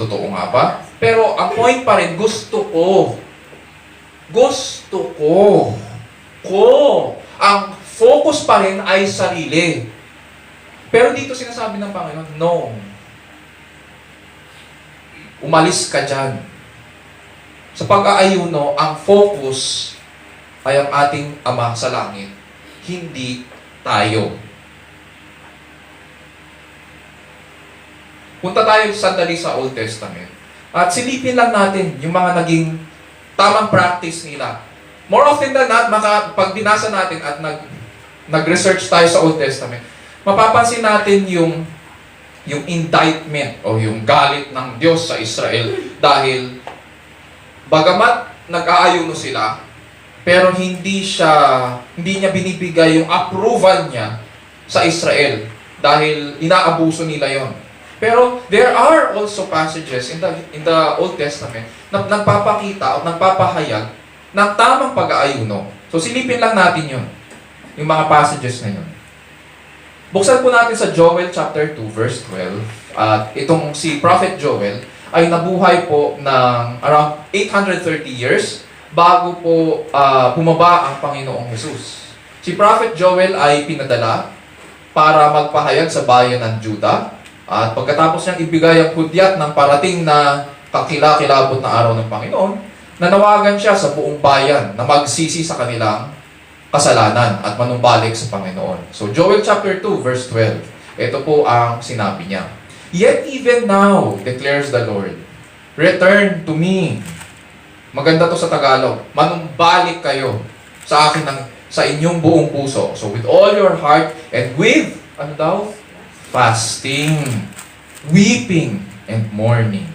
Speaker 3: Totoo nga ba? Pero ang point pa rin, gusto ko. Ang focus pa rin ay sarili. Pero dito sinasabi ng Panginoon, no. Umalis ka dyan. Sa pag-aayuno, ang focus ay ang ating Ama sa langit. Hindi tayo. Punta tayo sandali sa Old Testament. At silipin lang natin yung mga naging tamang practice nila. More often than not, pag binasa natin at nag-research tayo sa Old Testament, mapapansin natin yung indictment o yung galit ng Diyos sa Israel dahil bagamat nag-aayuno sila, pero hindi niya binibigay yung approval niya sa Israel dahil inaabuso nila yon. Pero there are also passages in the Old Testament na nagpapakita o nagpapahayag ng tamang pag-aayuno. So silipin lang natin yun. Yung mga passages na yun. Buksan po natin sa Joel chapter 2 verse 12. At itong si Prophet Joel ay nabuhay po ng around 830 years bago po bumaba ang Panginoong Jesus. Si Prophet Joel ay pinadala para magpahayag sa bayan ng Juda. At pagkatapos niyang ibigay ang hudyat ng parating na kakilakilabot na araw ng Panginoon, nanawagan siya sa buong bayan na magsisi sa kanilang kasalanan at manumbalik sa Panginoon. So Joel chapter 2 verse 12. Ito po ang sinabi niya. Yet even now, declares the Lord, return to me. Maganda to sa Tagalog. Manumbalik kayo sa akin sa inyong buong puso. So with all your heart and with, ano daw? Fasting, weeping, and mourning.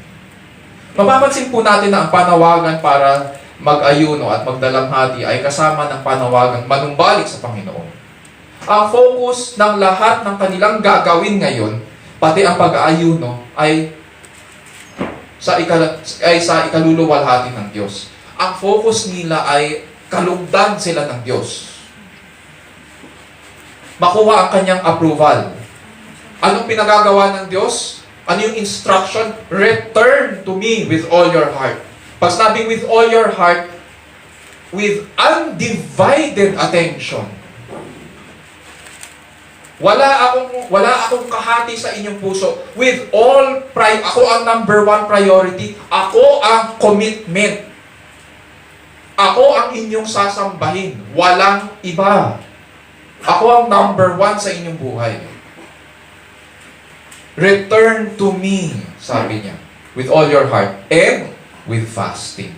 Speaker 3: Mapapansin po natin na ang panawagan para mag-ayuno at magdalamhati ay kasama ng panawagan manumbalik sa Panginoon. Ang focus ng lahat ng kanilang gagawin ngayon, pati ang pag-aayuno, ay sa ikaluluwalhati ng Diyos. Ang focus nila ay kalugdan sila ng Diyos. makuha ang kanyang approval. Anong pinagagawa ng Diyos? Ano yung instruction? Return to me with all your heart. Pag sinabing with all your heart, with undivided attention. Wala akong kahati sa inyong puso. With all ako ang number 1 priority. Ako ang commitment. Ako ang inyong sasambahin. Walang iba. Ako ang number 1 sa inyong buhay. Return to me, sabi niya, with all your heart and with fasting.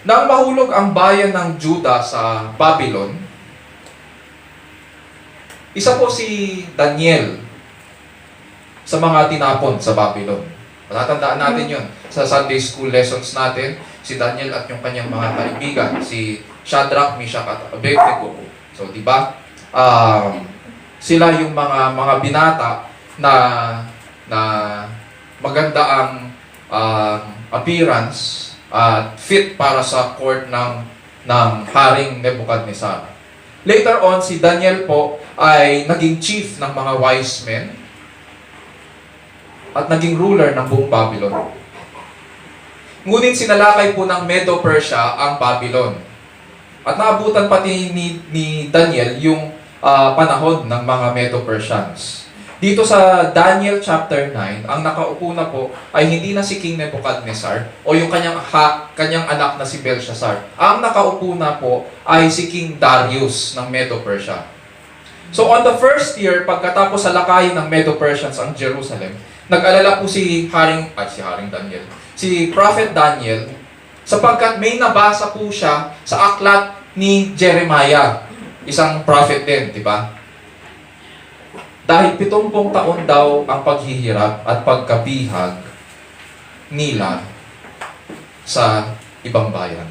Speaker 3: Nang mahulog ang bayan ng Juda sa Babylon, isa po si Daniel sa mga tinapon sa Babylon. Matatandaan natin yun sa Sunday school lessons natin, si Daniel at yung kanyang mga kaibigan, si Shadrach, Meshach at Abednego. So, di ba? Sila yung mga binata na maganda ang appearance at fit para sa court ng Haring Nebuchadnezzar. Later on, si Daniel po ay naging chief ng mga wise men at naging ruler ng buong Babylon. Ngunit sinalakay po ng Medo-Persia ang Babylon. At naabutan pati ni Daniel yung panahon ng mga Medo-Persians. Dito sa Daniel chapter 9, ang nakaupo na po ay hindi na si King Nebuchadnezzar o yung kanyang anak na si Belshazzar. Ang nakaupo na po ay si King Darius ng Medo-Persia. So on the first year, pagkatapos sa lakayin ng Medo-Persians ang Jerusalem, nag-alala po si Prophet Daniel, sapagkat may nabasa po siya sa aklat ni Jeremiah, isang prophet din, di ba? Dahil 70 taon daw ang paghihirap at pagkabihag nila sa ibang bayan.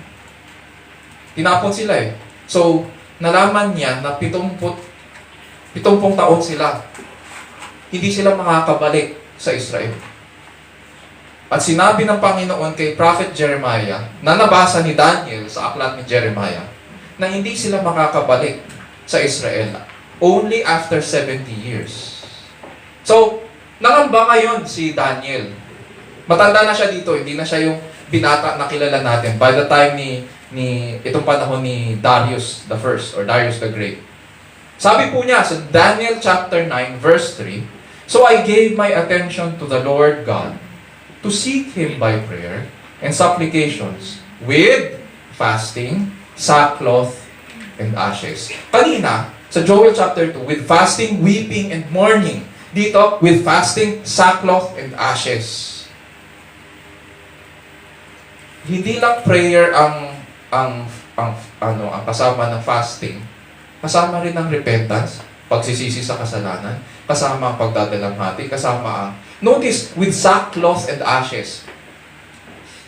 Speaker 3: Tinapon sila eh. So, nalaman niya na 70 taon sila. Hindi sila makakabalik sa Israel. At sinabi ng Panginoon kay Prophet Jeremiah, na nabasa ni Daniel sa aklat ni Jeremiah, na hindi sila makakabalik sa Israel only after 70 years. So, nangamba ngayon si Daniel. Matanda na siya dito, hindi na siya yung binata na kilala natin by the time ni itong panahon ni Darius the First or Darius the Great. Sabi po niya sa Daniel chapter 9 verse 3, "So I gave my attention to the Lord God to seek Him by prayer and supplications with fasting, sackcloth, and ashes." Kanina, sa Joel chapter 2, with fasting, weeping, and mourning. Dito, with fasting, sackcloth, and ashes. Hindi lang prayer ang kasama ng fasting. Kasama rin ang repentance, pagsisisi sa kasalanan, kasama ang pagdadalamhati, kasama ang... Notice, with sackcloth and ashes.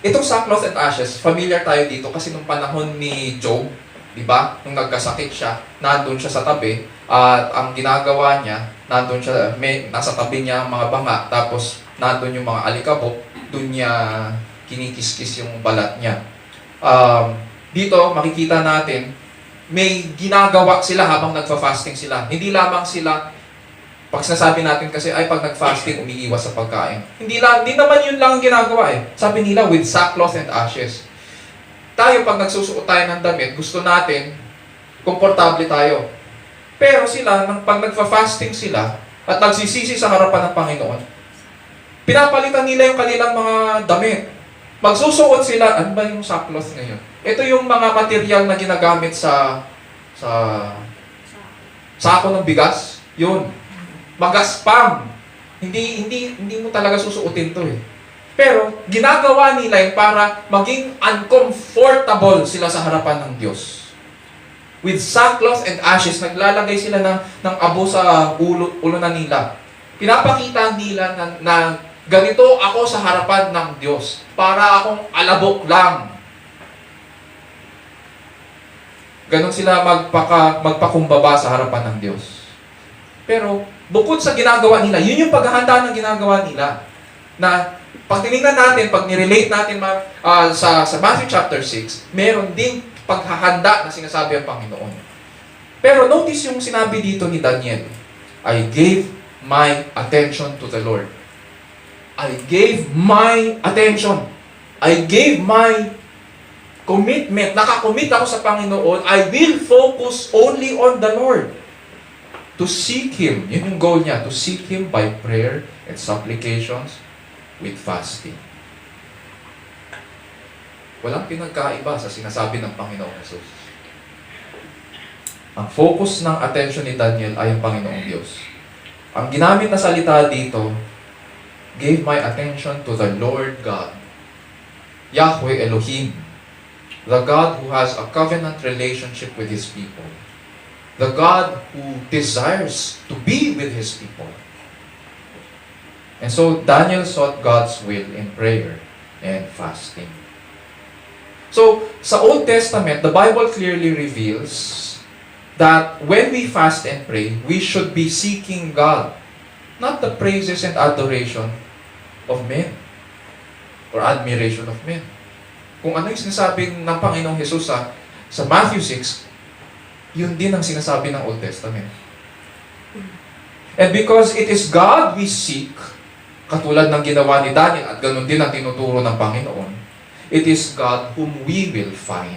Speaker 3: Itong sackcloth and ashes, familiar tayo dito kasi nung panahon ni Job, di ba? Nung nagkasakit siya, nandun siya sa tabi, at ang ginagawa niya, nandun siya, nasa tabi niya ang mga banga, tapos nandun yung mga alikabok, dun niya kinikis-kis yung balat niya. Dito, makikita natin, may ginagawa sila habang nagfa-fasting sila. Hindi lamang sila, pag sinasabi natin kasi, ay pag nag-fasting, umiiwas sa pagkain. Hindi naman yun lang ang ginagawa eh. Sabi nila, with sackcloth and ashes. Tayo, pag nagsusuot tayo ng damit, gusto natin, komportable tayo. Pero sila, pag nagfa-fasting sila, at nagsisisi sa harapan ng Panginoon, pinapalitan nila yung kanilang mga damit. Magsusuot sila, ano ba yung sackcloth ngayon? Ito yung mga material na ginagamit sa sako ng bigas. Yun. Magaspang. Hindi mo talaga susuotin to eh. Pero, ginagawa nila yun para maging uncomfortable sila sa harapan ng Diyos. With sackcloth and ashes, naglalagay sila ng abo sa ulo na nila. Pinapakita nila na ganito ako sa harapan ng Diyos. Para akong alabok lang. Ganon sila magpakumbaba sa harapan ng Diyos. Pero, bukod sa ginagawa nila, yun yung paghahanda ng ginagawa nila. Na, pag tinignan natin, pag nirelate natin sa Matthew chapter 6, meron ding paghahanda na sinasabi ang Panginoon. Pero notice yung sinabi dito ni Daniel, I gave my attention to the Lord. I gave my attention. I gave my commitment. Nakakommit ako sa Panginoon. I will focus only on the Lord. To seek Him. Yun yung goal niya. To seek Him by prayer and supplications with fasting. Walang pinagkaiba sa sinasabi ng Panginoong Jesus. Ang focus ng attention ni Daniel ay ang Panginoong Diyos. Ang ginamit na salita dito, gave my attention to the Lord God, Yahweh Elohim, the God who has a covenant relationship with His people, the God who desires to be with His people. And so Daniel sought God's will in prayer and fasting. So, sa Old Testament, the Bible clearly reveals that when we fast and pray, we should be seeking God, not the praises and adoration of men or admiration of men. Kung ano yung sinasabi ng Panginoong Jesus sa Matthew 6, yun din ang sinasabi ng Old Testament. And because it is God we seek, katulad ng ginawa ni Daniel at ganun din ang tinuturo ng Panginoon, it is God whom we will find.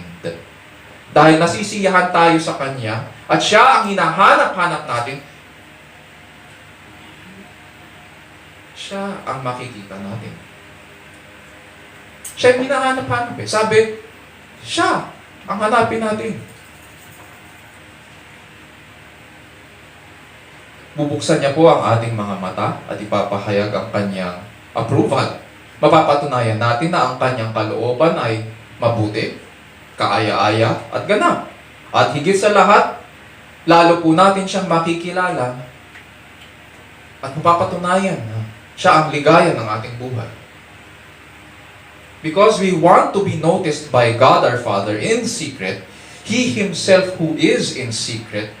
Speaker 3: Dahil nasisiyahan tayo sa Kanya at Siya ang hinahanap-hanap natin, Siya ang makikita natin. Siya ang hinahanap-hanap eh. Sabi, Siya ang hanapin natin. Bubuksan niya po ang ating mga mata at ipapahayag ang Kanyang approval. Mapapatunayan natin na ang Kanyang kalooban ay mabuti, kaaya-aya at ganap. At higit sa lahat, lalo po natin siyang makikilala at mapapatunayan na siya ang ligaya ng ating buhay. Because we want to be noticed by God our Father in secret, He Himself who is in secret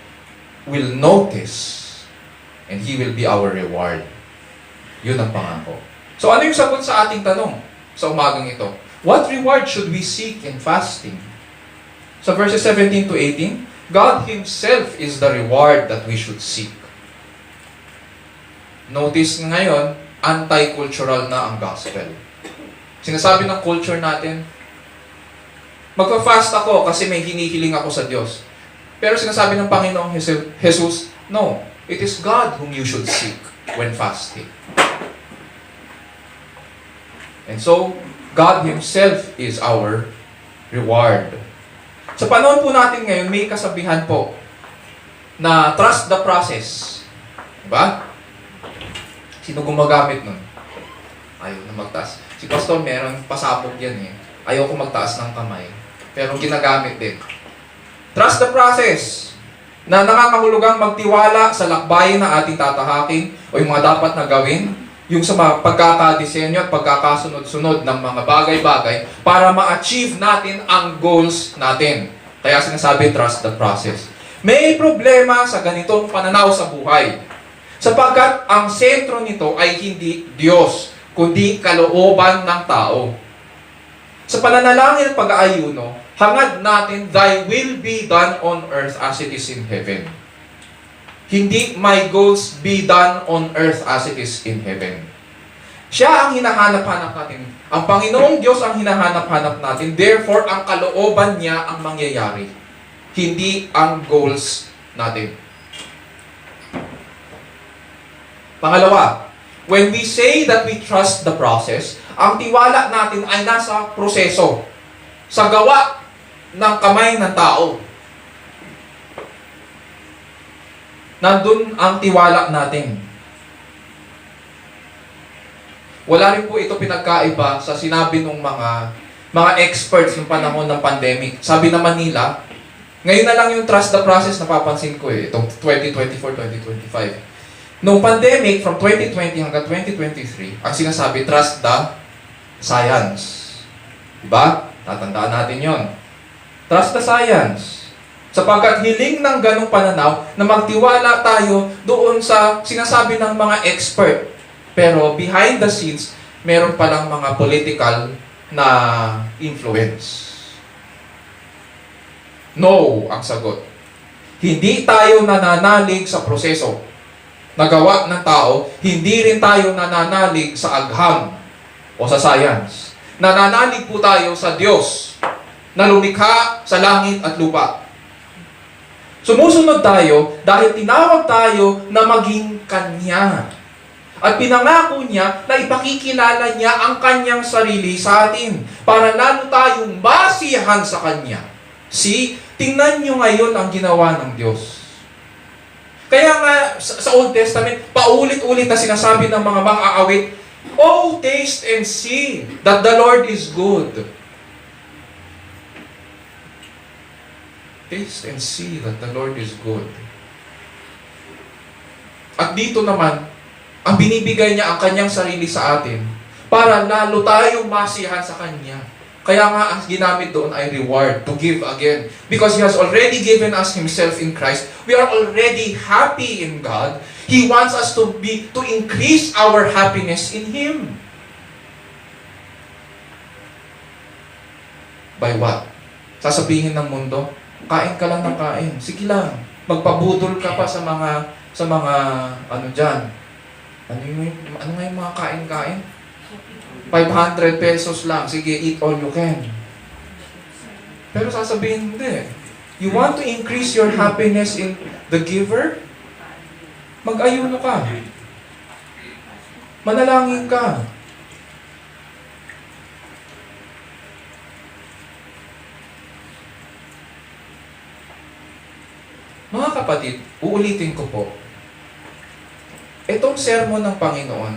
Speaker 3: will notice and He will be our reward. Yun ang pangako. So ano yung sagot sa ating tanong sa umagang ito? What reward should we seek in fasting? Sa verses 17 to 18, God Himself is the reward that we should seek. Notice ngayon, anti-cultural na ang gospel. Sinasabi ng culture natin, magpa-fast ako kasi may hinihiling ako sa Diyos. Pero sinasabi ng Panginoong Jesus, no, it is God whom you should seek when fasting. And so, God Himself is our reward. Sa panahon po natin ngayon, may kasabihan po na trust the process. Diba? Sino gumagamit nun? Ayaw na magtaas. Si Pastor, meron pasabog yan eh. Ayaw ko magtaas ng kamay. Pero ginagamit din. Trust the process. Na nakakahulugang magtiwala sa lakbayin na ating tatahakin o yung mga dapat na gawin, yung sa mga pagkakadesenyo at pagkakasunod-sunod ng mga bagay-bagay para ma-achieve natin ang goals natin. Kaya sinasabi, trust the process. May problema sa ganitong pananaw sa buhay. Sapagkat ang sentro nito ay hindi Diyos, kundi kalooban ng tao. Sa pananalangin at pag-aayuno, hangad natin, Thy will be done on earth as it is in heaven. Hindi my goals be done on earth as it is in heaven. Siya ang hinahanap-hanap natin. Ang Panginoong Diyos ang hinahanap-hanap natin. Therefore, ang kalooban niya ang mangyayari. Hindi ang goals natin. Pangalawa, when we say that we trust the process, ang tiwala natin ay nasa proseso. Sa gawa ng kamay ng tao. Nandun ang tiwala natin. Wala rin po ito pinagkaiba sa sinabi ng mga experts ng panahon ng pandemic. Sabi naman nila, ngayon na lang yung trust the process napapansin ko eh, itong 2024-2025. Noong pandemic, from 2020 hanggang 2023, ang sinasabi, trust the science. Diba? Tatandaan natin yon. Trust the science. Sapagkat hiling ng ganong pananaw na magtiwala tayo doon sa sinasabi ng mga expert. Pero behind the scenes, meron palang mga political na influence. No ang sagot. Hindi tayo nananalig sa proseso na gawa ng tao, hindi rin tayo nananalig sa agham o sa science. Nananalig po tayo sa Diyos na lumikha sa langit at lupa. Sumusunod tayo dahil tinawag tayo na maging Kanya. At pinangako niya na ipakikilala niya ang Kanyang sarili sa atin para lalo tayong basihan sa Kanya. See, tingnan niyo ngayon ang ginawa ng Diyos. Kaya nga sa Old Testament, paulit-ulit na sinasabi ng mga mang-aawit, "Oh, taste and see that the Lord is good." Taste and see that the Lord is good. At dito naman, ang binibigay niya ang Kanyang sarili sa atin para lalo tayong masihan sa Kanya. Kaya nga ang ginamit doon ay reward, to give again. Because He has already given us Himself in Christ. We are already happy in God. He wants us to increase our happiness in Him. By what? Sasabihin ng mundo, kain ka lang ng kain. Sige lang. Magpabudol ka pa sa mga ano diyan. Ano nga yung mga kain-kain? 500 pesos lang. Sige, eat all you can. Pero sasabihin, hindi. You want to increase your happiness in the giver? Mag-ayuno ka. Manalangin ka. Mga kapatid, uulitin ko po. Itong sermon ng Panginoon,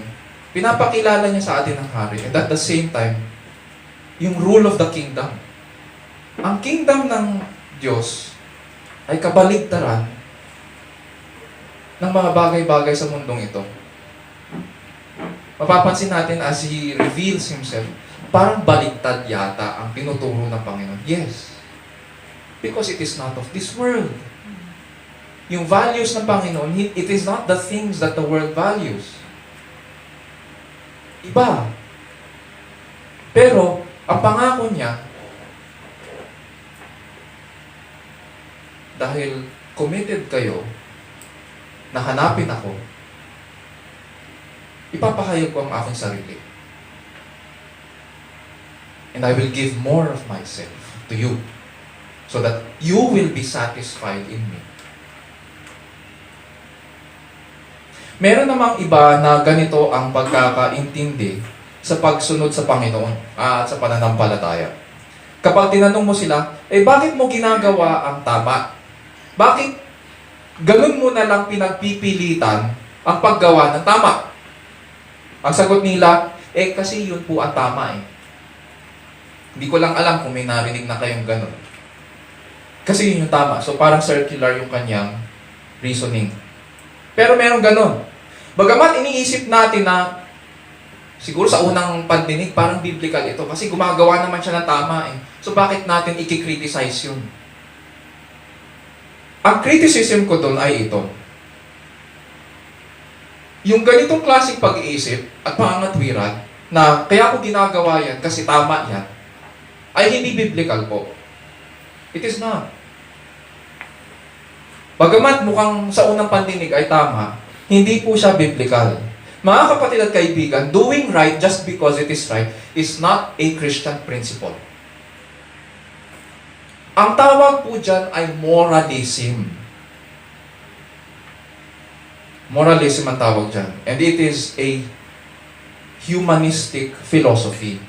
Speaker 3: pinapakilala niya sa atin ang hari. And at the same time, yung rule of the kingdom. Ang kingdom ng Diyos ay kabaligtaran ng mga bagay-bagay sa mundong ito. Mapapansin natin as He reveals Himself, parang baligtad yata ang tinuturo ng Panginoon. Yes. Because it is not of this world. Yung values ng Panginoon, it is not the things that the world values. Iba. Pero, ang pangako niya, dahil committed kayo na hanapin ako, ipapahayag ko ang aking sarili. And I will give more of myself to you so that you will be satisfied in me. Meron namang iba na ganito ang pagkakaintindi sa pagsunod sa Panginoon at sa pananampalataya. Kapag tinanong mo sila, bakit mo ginagawa ang tama? Bakit ganun mo na lang pinagpipilitan ang paggawa ng tama? Ang sagot nila, kasi yun po ang tama . Hindi ko lang alam kung may narinig na kayong ganun. Kasi yun yung tama. So parang circular yung kanyang reasoning. Pero merong ganun. Bagamat iniisip natin na siguro sa unang pandinig parang biblical ito kasi gumagawa naman siya ng tama . So bakit natin i-criticize yun? Ang criticism ko doon ay ito. Yung ganitong klaseng pag-iisip at pangangatwiran na kaya ko ginagawa yan kasi tama yan ay hindi biblical po. It is not. Bagamat mukhang sa unang pandinig ay tama, hindi po siya biblical. Mga kapatid at kaibigan, doing right just because it is right is not a Christian principle. Ang tawag po dyan ay moralism. Moralism ang tawag dyan. And it is a humanistic philosophy.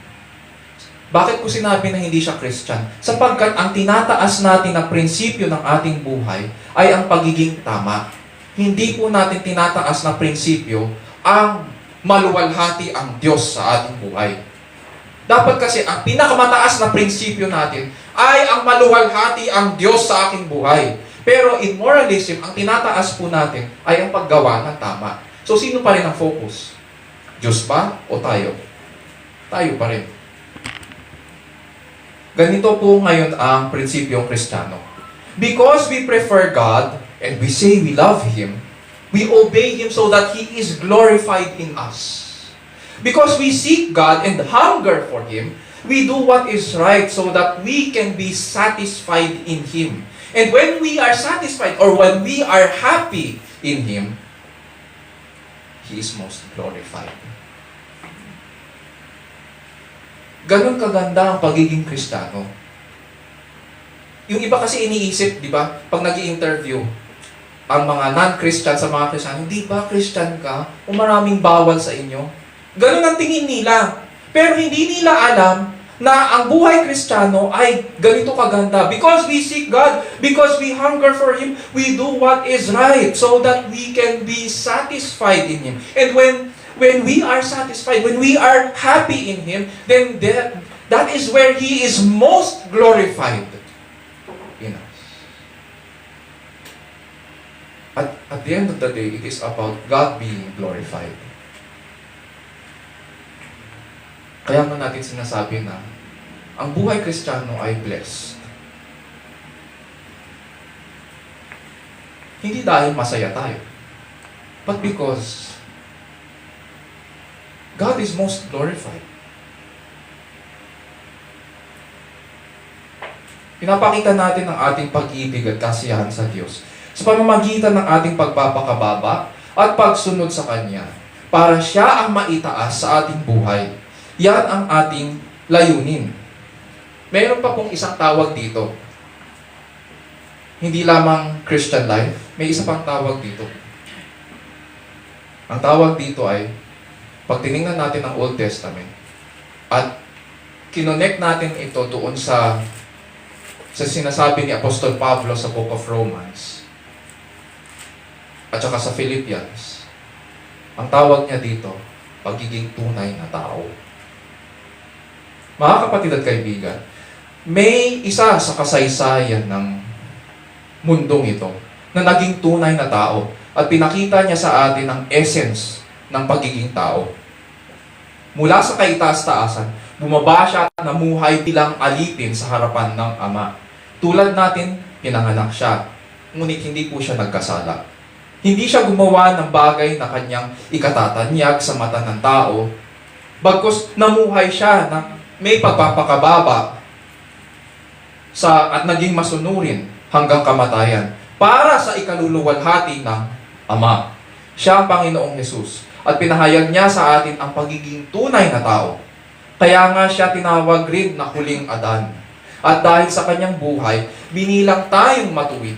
Speaker 3: Bakit ko sinabi na hindi siya Christian? Sapagkat ang tinataas natin na prinsipyo ng ating buhay ay ang pagiging tama. Hindi po natin tinataas na prinsipyo ang maluwalhati ang Diyos sa ating buhay. Dapat kasi ang pinakamataas na prinsipyo natin ay ang maluwalhati ang Diyos sa aking buhay. Pero in moralism, ang tinataas po natin ay ang paggawa ng tama. So sino pa rin ang focus? Diyos ba o tayo? Tayo pa rin. Ganito po ngayon ang prinsipyong Kristiyano. Because we prefer God and we say we love Him, we obey Him so that He is glorified in us. Because we seek God and hunger for Him, We do what is right so that we can be satisfied in Him. And when we are satisfied or when we are happy in Him, He is most glorified. Ganon kaganda ang pagiging Kristiyano. Yung iba kasi iniisip, di ba, pag nag-i-interview, ang mga non-Christian sa mga Kristiyano, hindi ba Christian ka o maraming bawal sa inyo? Ganon ang tingin nila. Pero hindi nila alam na ang buhay Kristiyano ay ganito kaganda. Because we seek God, because we hunger for Him, we do what is right so that we can be satisfied in Him. And when we are satisfied, when we are happy in Him, then that is where He is most glorified in us. At the end of the day, it is about God being glorified. Kaya nga natin sinasabi na ang buhay Kristiyano ay blessed. Hindi dahil masaya tayo, but because God is most glorified. Pinapakita natin ang ating pag-ibig at kasiyahan sa Diyos sa pamamagitan ng ating pagpapakababa at pagsunod sa Kanya para Siya ang maitaas sa ating buhay. Yan ang ating layunin. Mayroon pa pong isang tawag dito. Hindi lamang Christian life, may isa pang tawag dito. Ang tawag dito ay, pag tinignan natin ang Old Testament, at kinonect natin ito doon sa sinasabi ni Apostol Pablo sa Book of Romans, at saka sa Philippians, ang tawag niya dito, pagiging tunay na tao. Mga kapatid at kaibigan, may isa sa kasaysayan ng mundong ito na naging tunay na tao at pinakita niya sa atin ang essence ng pagiging tao. Mula sa kaitaas-taasan, bumaba siya at namuhay bilang alipin sa harapan ng Ama. Tulad natin, pinanganak siya, ngunit hindi po siya nagkasala. Hindi siya gumawa ng bagay na kanyang ikatatanyag sa mata ng tao, bagkus namuhay siya na may pagpapakababa at naging masunurin hanggang kamatayan para sa ikaluluwalhati ng Ama. Siya ang Panginoong Jesus at pinahayag niya sa atin ang pagiging tunay na tao. Kaya nga siya tinawag rin na huling Adan. At dahil sa kanyang buhay, binilang tayong matuwid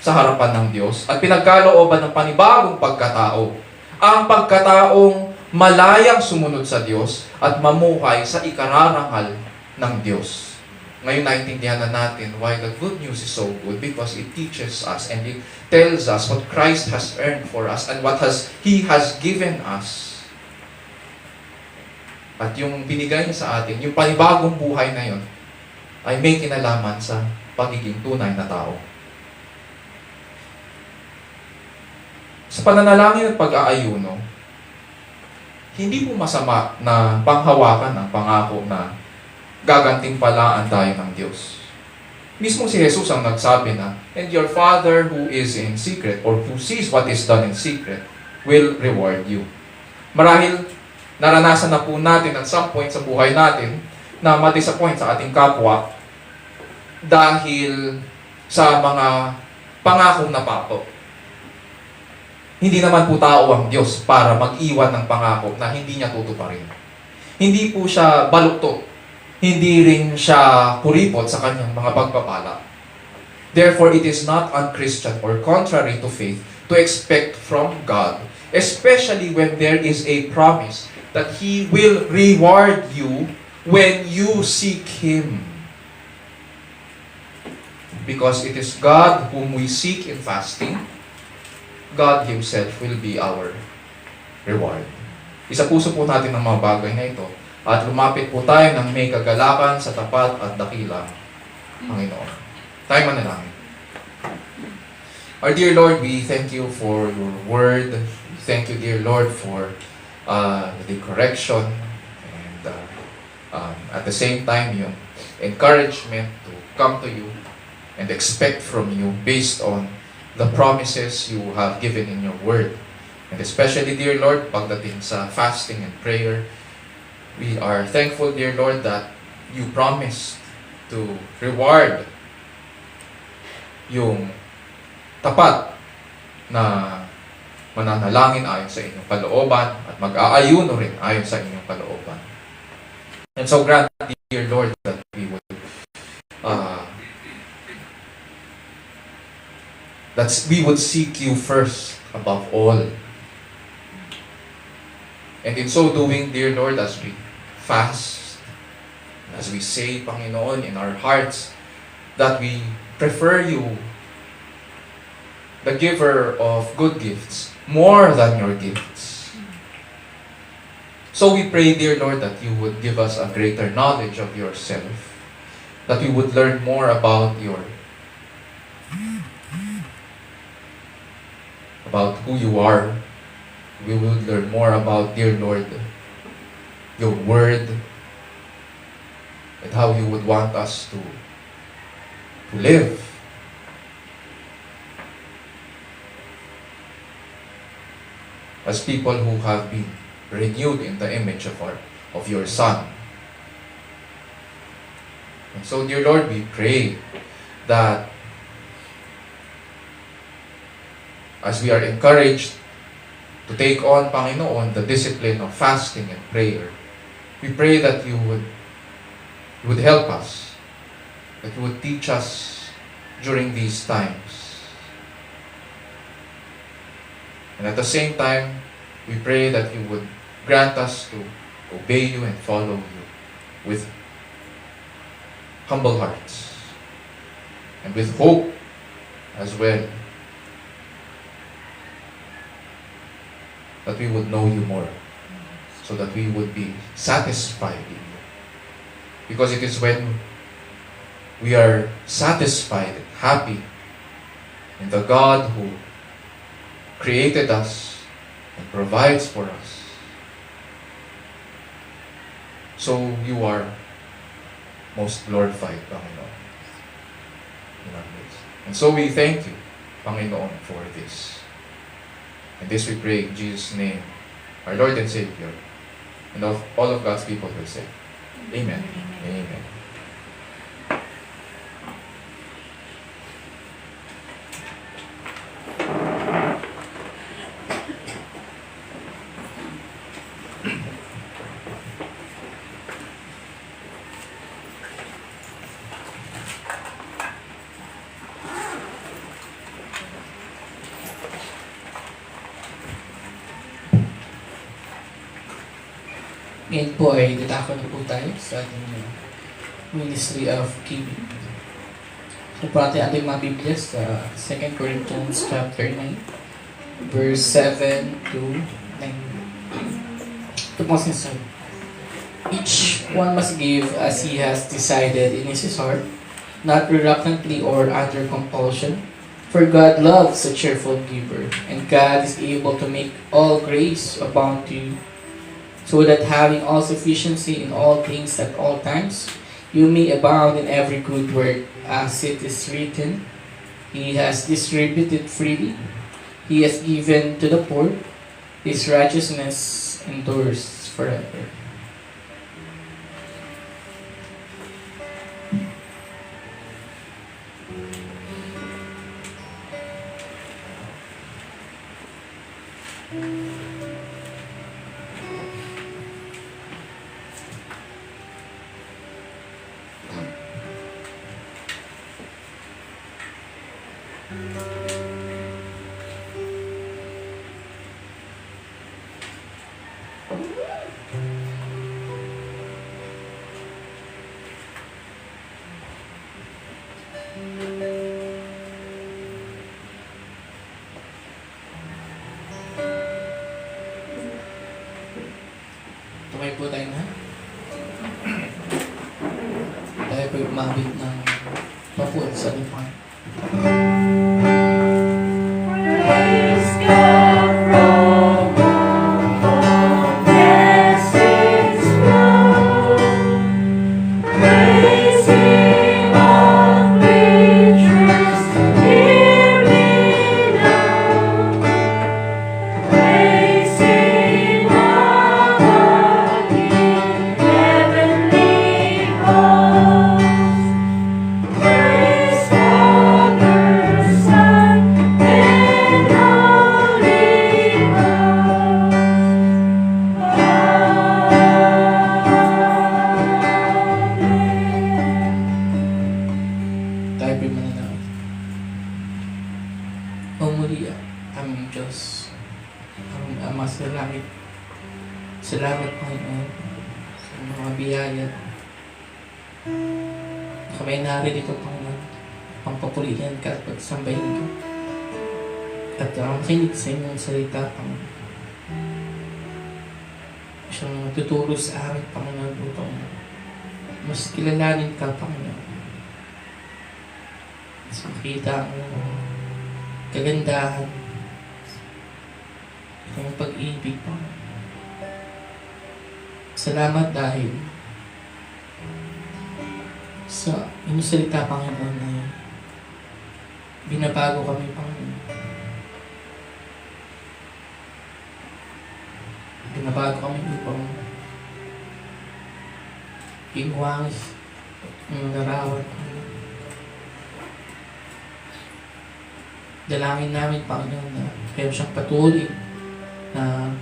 Speaker 3: sa harapan ng Diyos at pinagkalooban ng panibagong pagkatao. Ang pagkataong malayang sumunod sa Diyos at mamuhay sa ikararangal ng Diyos. Ngayon naintindihan na natin why the good news is so good because it teaches us and it tells us what Christ has earned for us and what He has given us. At yung binigay niya sa atin, yung panibagong buhay na yun, ay may kinalaman sa pagiging tunay na tao. Sa pananalangin at pag-aayuno, hindi po masama na panghawakan ang pangako na gagantimpalaan tayo ng Diyos. Mismo si Jesus ang nagsabi na, and your Father who is in secret or who sees what is done in secret will reward you. Marahil naranasan na po natin at some point sa buhay natin na ma-disappoint sa ating kapwa dahil sa mga pangakong napato. Hindi naman po tao ang Diyos para mag-iwan ng pangako na hindi niya tutuparin. Hindi po siya baluktot. Hindi rin siya kuripot sa kanyang mga pagpapala. Therefore, it is not unchristian or contrary to faith to expect from God, especially when there is a promise that He will reward you when you seek Him. Because it is God whom we seek in fasting, God Himself will be our reward. Isa puso po natin ang mga bagay na ito at lumapit po tayo ng may kagalakan sa tapat at dakilang Panginoon. Tayo manalangin. Our dear Lord, we thank you for your word. We thank you, dear Lord, for the correction and at the same time yung encouragement to come to you and expect from you based on the promises you have given in your word. And especially, dear Lord, pagdating sa fasting and prayer, we are thankful, dear Lord, that you promised to reward yung tapat na mananalangin ayon sa inyong kalooban at mag-aayuno rin ayon sa inyong kalooban. And so grant, dear Lord, that we would seek you first above all. And in so doing, dear Lord, as we fast, as we say, Panginoon, in our hearts, that we prefer you, the giver of good gifts, more than your gifts. So we pray, dear Lord, that you would give us a greater knowledge of yourself, that we would learn more about who you are. We would learn more about, dear Lord, your word, and how you would want us to live. As people who have been renewed in the image of your Son. And so, dear Lord, we pray that as we are encouraged to take on, Panginoon, the discipline of fasting and prayer, we pray that you would help us, that you would teach us during these times. And at the same time, we pray that you would grant us to obey you and follow you with humble hearts and with hope as well, that we would know you more, so that we would be satisfied in you. Because it is when we are satisfied and happy in the God who created us and provides for us. So you are most glorified, Panginoon, in our midst. And so we thank you, Panginoon, for this. And this we pray in Jesus' name, our Lord and Savior, and all of God's people will say, Amen. Amen.
Speaker 1: Ngayon po ay dadako na po tayo sa ating Ministry of Giving. So po natin ating mga Biblia sa 2 Corinthians chapter 9, verse 7 to 9. Ito po sinasabi. Each one must give as he has decided in his heart, not reluctantly or under compulsion. For God loves a cheerful giver, and God is able to make all grace abound to you, so that having all sufficiency in all things at all times, you may abound in every good work, as it is written, He has distributed freely, He has given to the poor, His righteousness endures forever. Tumay po tayo na. Tayo po umabit ng papuot sa lipan.
Speaker 6: Praise God from all blessings flow. Praise Him all creatures hear below. Praise Him all in heavenly hosts.
Speaker 1: sa langit. Salamat, Panginoon, sa mga biyaya. Kami narito, Panginoon, pangpapurihan ka at pagsambahin ka. At makinig sa inyong salita, Panginoon. Siyang tuturo sa amin, Panginoon, upang mas kilalanin ka, Panginoon. Mas makita ang kagandahan, ang pag-ibig, Panginoon. Salamat dahil sa inyong salita, Panginoon, na binabago kami, Panginoon. Binabago kami upang inuwangis ang larawan, Panginoon. Dalangin namin, Panginoon, na kayo siyang patuloy na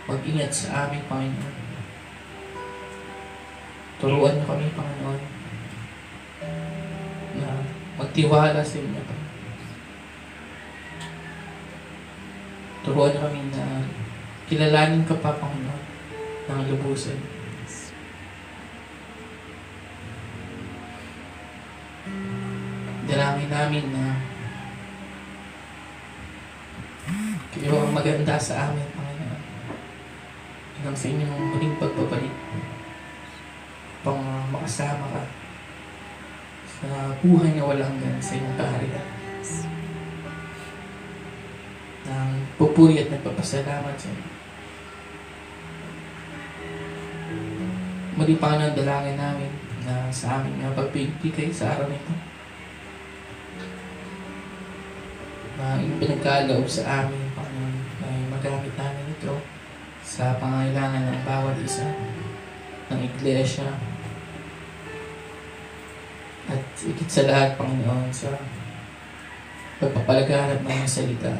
Speaker 1: mag-ingat sa amin, Panginoon. Turuan niyo kami, Panginoon, na magtiwala sa inyo, Panginoon. Turuan niyo kami na kilalanin ka pa, Panginoon, ng lubusan. Dalangin namin na kayo ang maganda sa amin, Panginoon. Hanggang sa inyong muling pagbabalik upang makasama ka sa buhay na walang hanggan sa inyong kaharian. Nang pupuri at nagpapasalamat sa inyo. Muli, Panginoon, dalangin namin na sa aming pagpipigay sa araw nito, na inyong pinagkaloob sa amin, Panginoon, ay magamit namin ito sa pangailangan ng bawat isa ng iglesia. At ikit sa lahat, Panginoon, sa pagpapalaganap ng mga salita,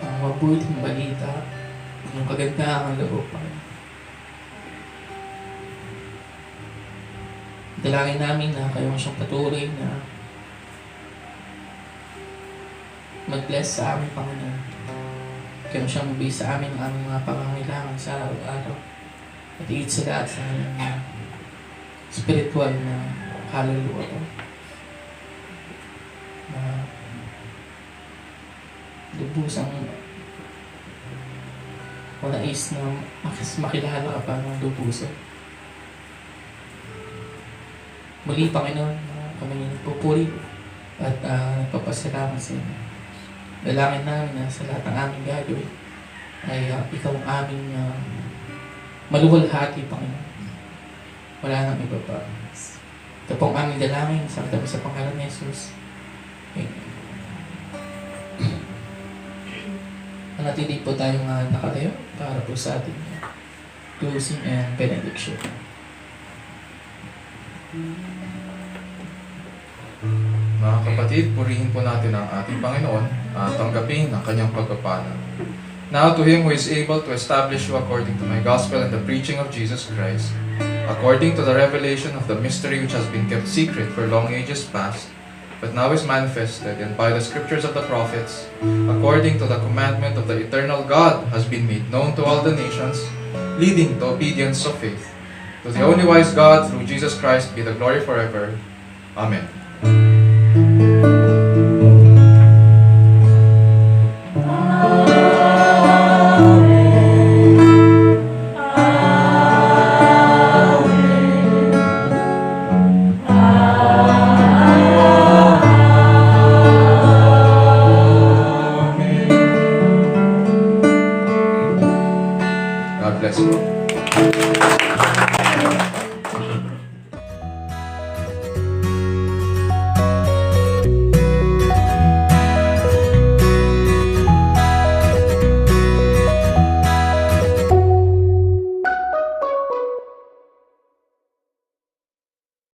Speaker 1: ang mabuting balita, yung kagandahan ng loob, Panginoon. Dalangin namin na kayo siyang patuloy na mag-bless sa amin, Panginoon. Kayo siyang mabigay sa amin ang aming mga pangangailangan sa araw-araw. At ikit sa lahat sa aming spiritual na kaluluwa ko. Na lubusang o nais na makilala ka pa ng lubusan. Muli, Panginoon, kami nagpupuri at nagpapasalamat sa inyo. Dalangin namin na sa lahat ng aming gagawin ay ikaw ang aming maluwalhati, Panginoon. Wala nang iba pa. Ito pong aming dalangin sa pangalan ni Jesus. Amen. Manatili po tayong nakatayo para po sa ating closing and benediction.
Speaker 3: Mga kapatid, purihin po natin ang ating Panginoon at tanggapin ang kanyang pagpapala. Now to Him who is able to establish you according to my gospel and the preaching of Jesus Christ, according to the revelation of the mystery which has been kept secret for long ages past, but now is manifested, and by the scriptures of the prophets, according to the commandment of the eternal God, has been made known to all the nations, leading to obedience of faith. To the only wise God, through Jesus Christ, be the glory forever. Amen. God bless you.